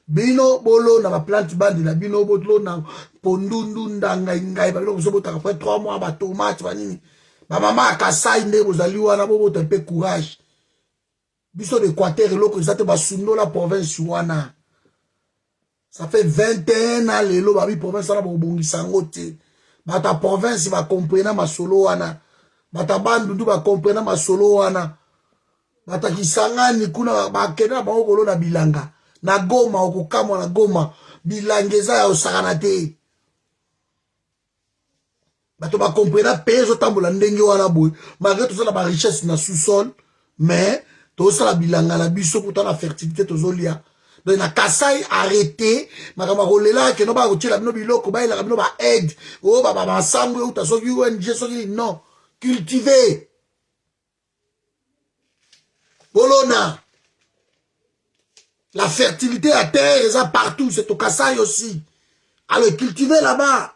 Bino bolo na ba plante bandi na bino botlo na pondundu ndanga ngai ba bino sobota après 3 mois ba tomate banini. Ba mama Kassaï nde bozali wana bobota pe courage. Biso d'Équateur loko zate ba sundo la province wana. Ça fait 21 ans lelo ba bi province na bobongisa ngote. Ba ta province va comprendre ma solo wana. Bata bandu ba comprendre ma solo wana. Bata kisangani kuna ba kena ba okolo na bilanga. Na Goma okukamwa na Goma bilanga eza ya osakana te. Bato ba comprendre peso tambola ndenge wana boy. Malgré tout ça la ba richesse na sous-sol, mais to ça la bilanga la biso pour la fertilité tozolia. Donc na Kassaï arrêté, makama kolela ke no ba kotiela bino biloko ba ila bino ba aide. Oh ba ensemble ou ta soki ONG soki non. Cultiver. Bolona. La fertilité à terre, ils ont partout. C'est au Kassaï aussi. Alors, cultiver là-bas.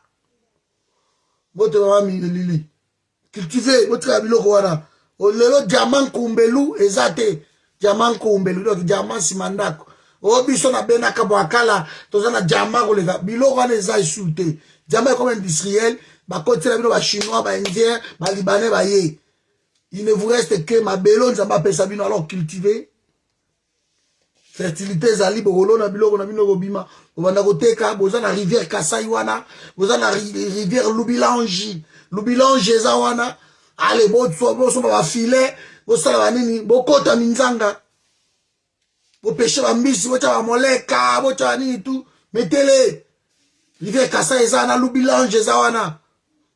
Votre maman Lili. Cultiver. Votre abilo kouana. Le diamant kumbelu, ezate. Diamant kumbelu. Donc, diamant simandako. Oh, biso na benaka boakala. Tozana diamant kolega. Bilo kouana ezay soute. Diamant comme industriel. Ba côté la bilo ba chinois, ba indien, ba libanais, ba ye. Il ne vous reste que ma belon, ça m'a pesabino alors cultiver. Fertilité zali bogolo na biloko na bino bima. Obanda koteka, boza na rivière Kassaï wana, boza na rivière Lubilangi. Lubilangi za wana. Allez, boso ba filet, bosala banini, bokota minzanga. Bo pêcher ba mbisi, bocha ba moleka, bocha nini tout. Mettez-les. Rivière Kassaï za na Lubilangi za wana.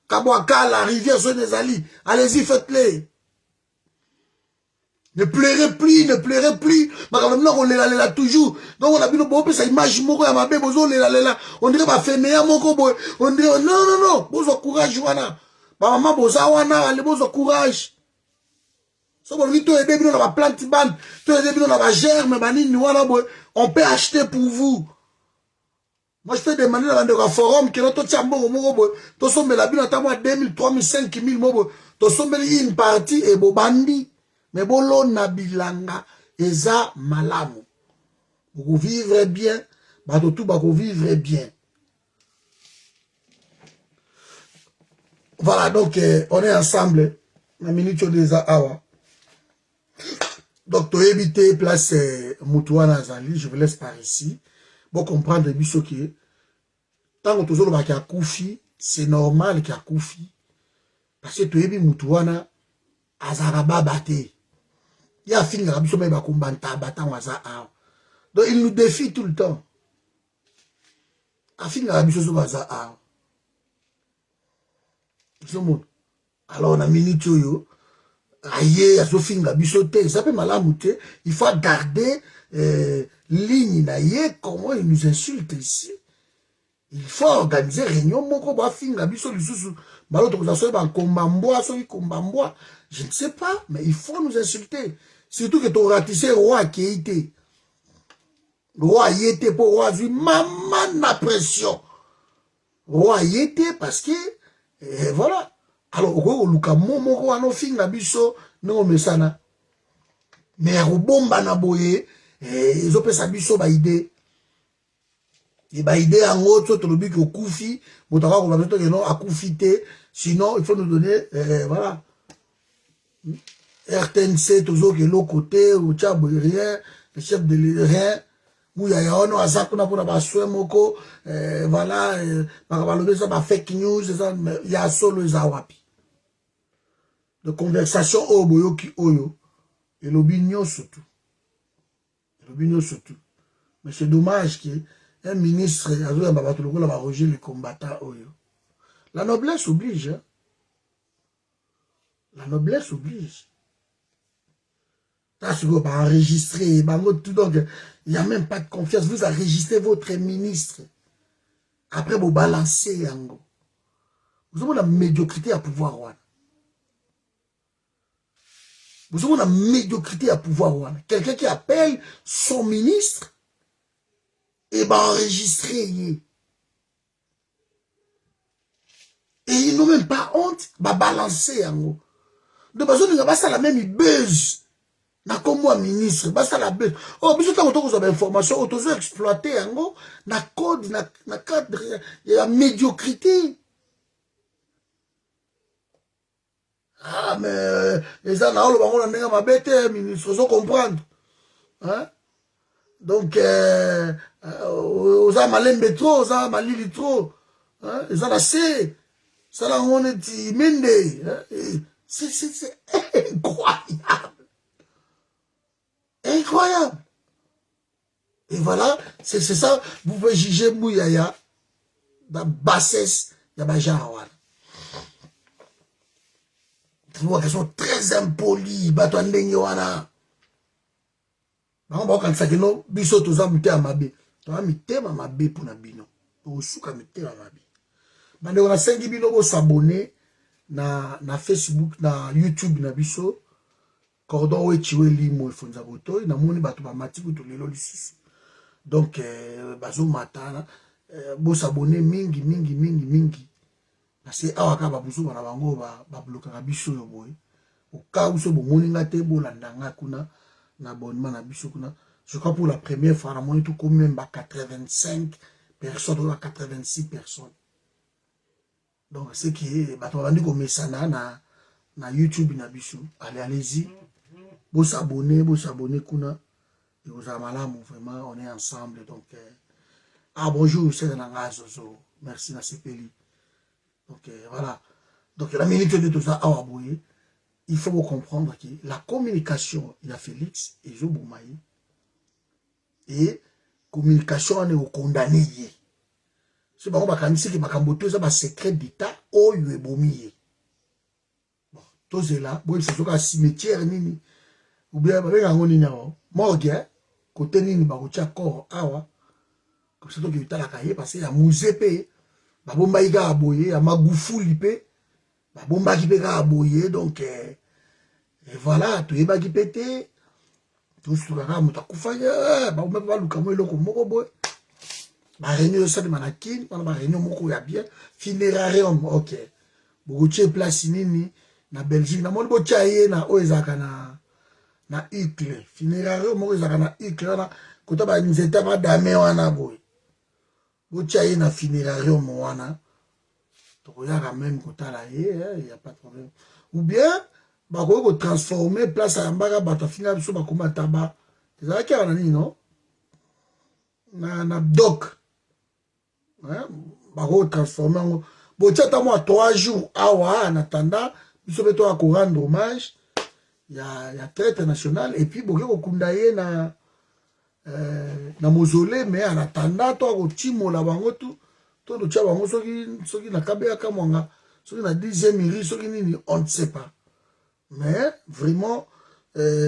Kabwakala, rivière Sonezali. Allez-y, faites-les. Ne pleurez plus, ne pleurez plus. On lela toujours. Donc on a vu nos ça image moko ya mabe bozo lela. On dirait ba feneya moko boy. On dirait non. Bozo courage wana. Ba maman boza wana, allez bozo courage. So bon vite aider bino na ba plante band, to aider bino na ba germe banini wana boy. On peut acheter pour vous. Moi je fais demander dans le forum que notre chambo moko boy. To sombela bino ta moi 2000, 3000, 5000 mobo. To sombeli une partie et bobandi. Mais bolo na bilanga eza malamu. Vous vivre bien, bato tout bako vivre bien. Voilà, donc on est ensemble. La minute des awa. Donc, tu éviter place Moutouana Zali, je vous laisse par ici. Pour comprendre biso qui tant que tu as qui a koufi, c'est normal qu'il y a koufi. Parce que tu es Moutouana Azaraba Bate. Il y a fini à biso même kumbanta batan waza. Donc il nous défie tout le temps. A fini à biso waza. Alors on a minute yo. Aïe, à Sofinga bisoté, ça peut malamouter. Il faut garder ligne naïe, comment il nous insulte ici. Il faut organiser réunion moko ba finga biso lisusu. Baloto kozaso ba kombamboa, so kombamboa. Je ne sais pas, mais il faut nous insulter. Surtout que tu as ratissé roi qui était. Roi y était pour roi, maman na pression. Roi y était parce que, voilà. Alors, au luka momo ano finga biso, non mesana. Mais robomba na boye, ils ont sa biso ba idée. Et ba idée en autre, tu le dis que koufi, botaka ko ba que non a koufité, sinon il faut nous donner, voilà. RTNC, toujours que l'autre côté, ou tchab rien, le chef de rien, Mouyaya ono aza kuna pona baswe moko voilà bakabalobe ça ba fake news ça ya solo eza wapi de conversation oyo boyoki oyo elobi nyonso tout mais c'est dommage que un ministre azoyamba bato lokola ba Roger les combattants oyo la noblesse oblige hein? La noblesse oblige. Parce que vous enregistré, tout, donc il n'y a même pas de confiance. Vous enregistrez votre ministre. Après, vous balancez yango. Vous avez la médiocrité à pouvoir. Vous avez la médiocrité à pouvoir. Quelqu'un qui appelle son ministre et enregistrer. Et ils n'ont même pas honte, balancer yango. De façon, il n'y a pas ça la même, il buzz. Na comme moi ministre, basta la buzz. Oh, mais quand on a information, on doit exploiter yango, na code, na cadre, il y a médiocrité. Ah, mais les gens on a ma bête, ministre, ils comprendre. Hein? Donc, aux gens malembe trop, aux gens malili trop. Hein? Les gens assez. Ça là, on est dit, mende. C'est incroyable. Incroyable. Et voilà, c'est ça, vous pouvez juger Mouyaya dans la bassesse de Bajahawan. Ils sont très impolis, Batouandengwana. Quand ça nous, biso toza mute à mabe. Toza mute à mabe pour nabino. Osuka mute à mabe. Bande on a 5 bino bo s'abonner na Facebook, na YouTube na biso. Cordon we chiwe limo ifonza boto na moni bato ba matiku to lelo lisusu. Donc bazo matana bo s'abonner mingi. Parce que awaka ba buzu bana bango ba bloquer ka biso yo boy. Au cas où so bo moni ngate bo landanga kuna na abonnement na biso kuna. Je crois pour la première fois na moni tout comme même ba 85 personnes ou 86 personnes. Donc c'est qui bato bandi ko mesana na YouTube na biso. Allez-y. Vous s'abonnez kuna. Et vous avez malamu, vraiment, on est ensemble. Donc, bonjour, c'est Nanga Zozo. Merci, Nasipeli. Donc, voilà. Donc, la minute de tout ça, il faut vous comprendre que la communication, il y a Félix et Zoboumaï. Et communication, on est au condamné. C'est pas comme si que Makamboto, c'est un secret d'État, ou il est bomié. Bon, tout c'est là. Bon, c'est un cimetière, nini. Ou bien, morgue, côté nini, baroutia corps, awa. Comme ça, donc, il y a la cahier, parce qu'il y a Mouzepe, Babomba Iga aboye, ya Magoufouli pe, Babomba qui pega aboye, donc, et voilà, tout est bagi pété, tout ce que mouta koufaya, Babomba pas l'oukamo eloko moko boy. Ba réunion ça de manakin, ba réunion moko ya bien, funérarium, ok. Boroutia place nini, na Belgique, na mon bochaye na oezaka na Icle, funérarium moko ezaka na Icle, na kota ba nzeta ba dame wana boy. Bochaye na funérarium wana. Tokoyaka même kota la il y a pas de problème. Ou bien bako transformer place à mbaka bata finira biso bakoma taba. Ezala ki ana nini non? Na doc. Hein? Bako transformer ngo. Bochata moi 3 jours awa en attendant biso beto à rendre hommage. Il y a traite nationale et puis boke ko kundaye na mausolée, mais en attendant toi au timo la bango tout le tcha bango soki na kabea kamwanga soki na 10e iri soki nini on ne sait pas, mais vraiment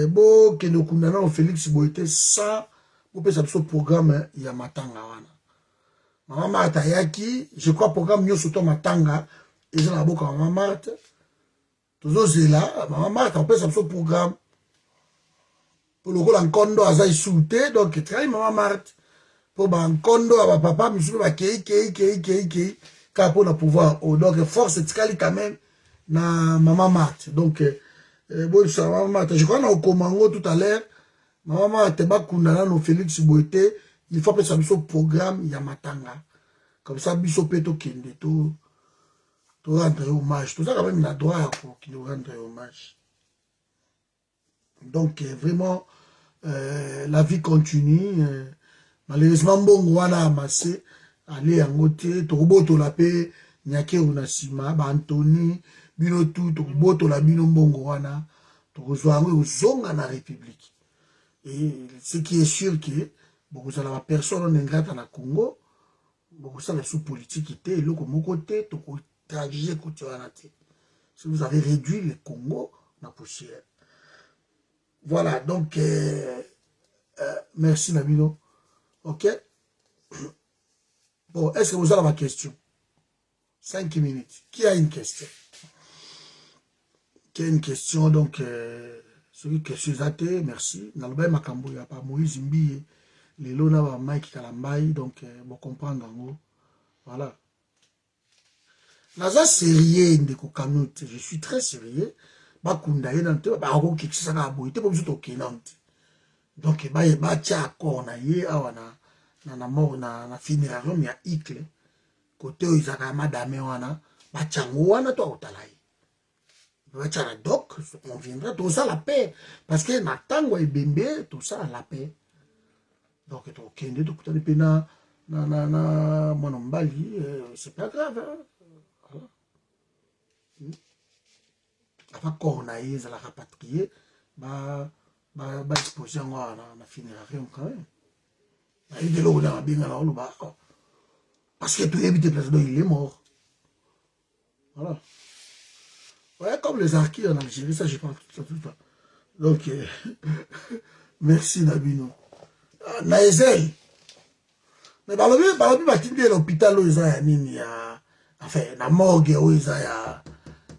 bo kendo kundana au Félix Boité ça bo pesa biso programme ya matanga wana Maman Martha yaki je crois programme nyo soto matanga eza na boka Maman Martha tozo zela Maman Martha on pesa biso programme pour le coup l'encondo a insulté donc très Maman Marthe pour l'encondo à papa monsieur va kei car pour le pouvoir donc force tikali quand même na Maman Marthe donc bon ça Maman Marthe je crois na au Komango tout à l'heure Maman Marthe ba kundana no Félix Boité il faut passer sur programme ya matanga comme ça biso peto kende to rendre hommage tout ça quand même la droit pour qu'il nous rendre hommage. Donc vraiment la vie continue. malheureusement mbongo wana amassé ale yango te tokobotola pe nyakeru na nsima baantoni bino tu tokobotola bino mbongo wana tokozwa yango ekozonga na république. Et ce qui est sûr que bokozala bapersone oyo ingrate na Congo bokosala sous politique te eloko moko te tokotragise kote wana te. Si vous avez réduit le Congo na poussière. Voilà, donc merci Nabino. Ok. Bon, est-ce que vous avez ma question? 5 minutes. Qui a une question? Qui a une question? Donc, celui qui est athée, merci. Nalba Makambo, il n'y a pas Moïse Mbiye. Les lona va Mike Kalambaye. Donc, vous comprenez en gros. Voilà. Naza sérieux ndeko Kanute. Je suis très sérieux. Bakunda ye nante. Bako kikisa na aboite. Pour vous autres kenante. Donc, ba tia accord na ye awana. Na mort na funéraire ya ikle côté izaka madame wana bachango wana to otalai bachana donc on viendra tout ça la paix parce que na tango ebembe tout ça la paix donc to kende to kutana pena na mwana mbali c'est pas grave hein? Apa corona yeza la rapatrier ba exposer na funéraire quand même. Parce que tout le président il est mort. Voilà. Ouais, comme les archis en Algérie, ça je parle tout ça. Donc, merci Nabino. Naezel. Mais par le biais l'hôpital où ils ont nini ya, enfin, la morgue où ils ont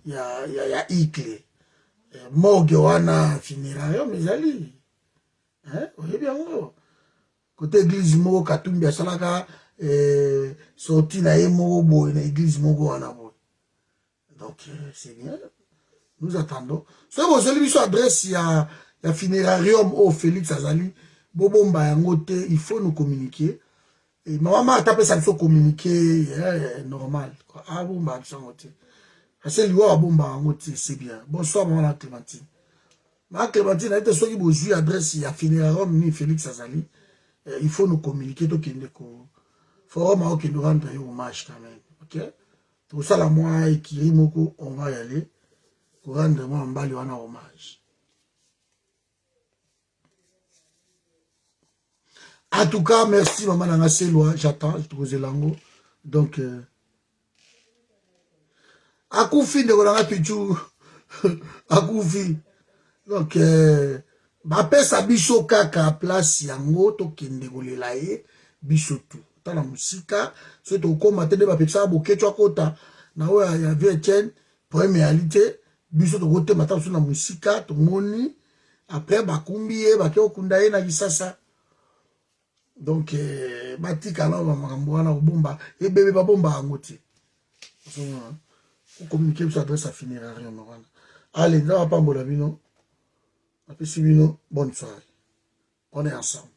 ya ikle. Morgue wana funéraire mais ali. Hein, oui bien gros. Côté église moko Katumbi asalaka sorti na ye moko boy na église moko wana boy. Donc c'est bien. Nous attendons. So vous avez biso adresse ya funérarium au Félix Azali bobomba yango te, il faut nous communiquer. Et maman a tapé ça il faut communiquer normal quoi. Ah bomba sango te. Parce que lui bomba yango te c'est bien. Bonsoir maman Clémentine. Maman Clémentine a été soki bozui adresse ya funérarium ni Félix Azali. Il faut nous communiquer donc il faut nous rendre hommage quand même, ok? Pour ça la moi et Kirimoko on va y aller pour rendre moi Mbali wana hommage. En tout cas merci maman nanga Selwa, j'attends je te pose lango donc akufi de kolanga pichu akufi donc bapesa biso kaka place yango tokende kolela ye biso tu tala musika so tokoma te nde bapesa boketwa kota na oyo ya VHN premieralité biso tokotema ta na musika tomoni après bakumbi ye bake okunda ye na kisasa donc batika na makambo wana kobomba ebebe babomba yango te communiquer biso adresse à funérarium wana allez nzaba pambola bino. Bonne soirée. On est ensemble.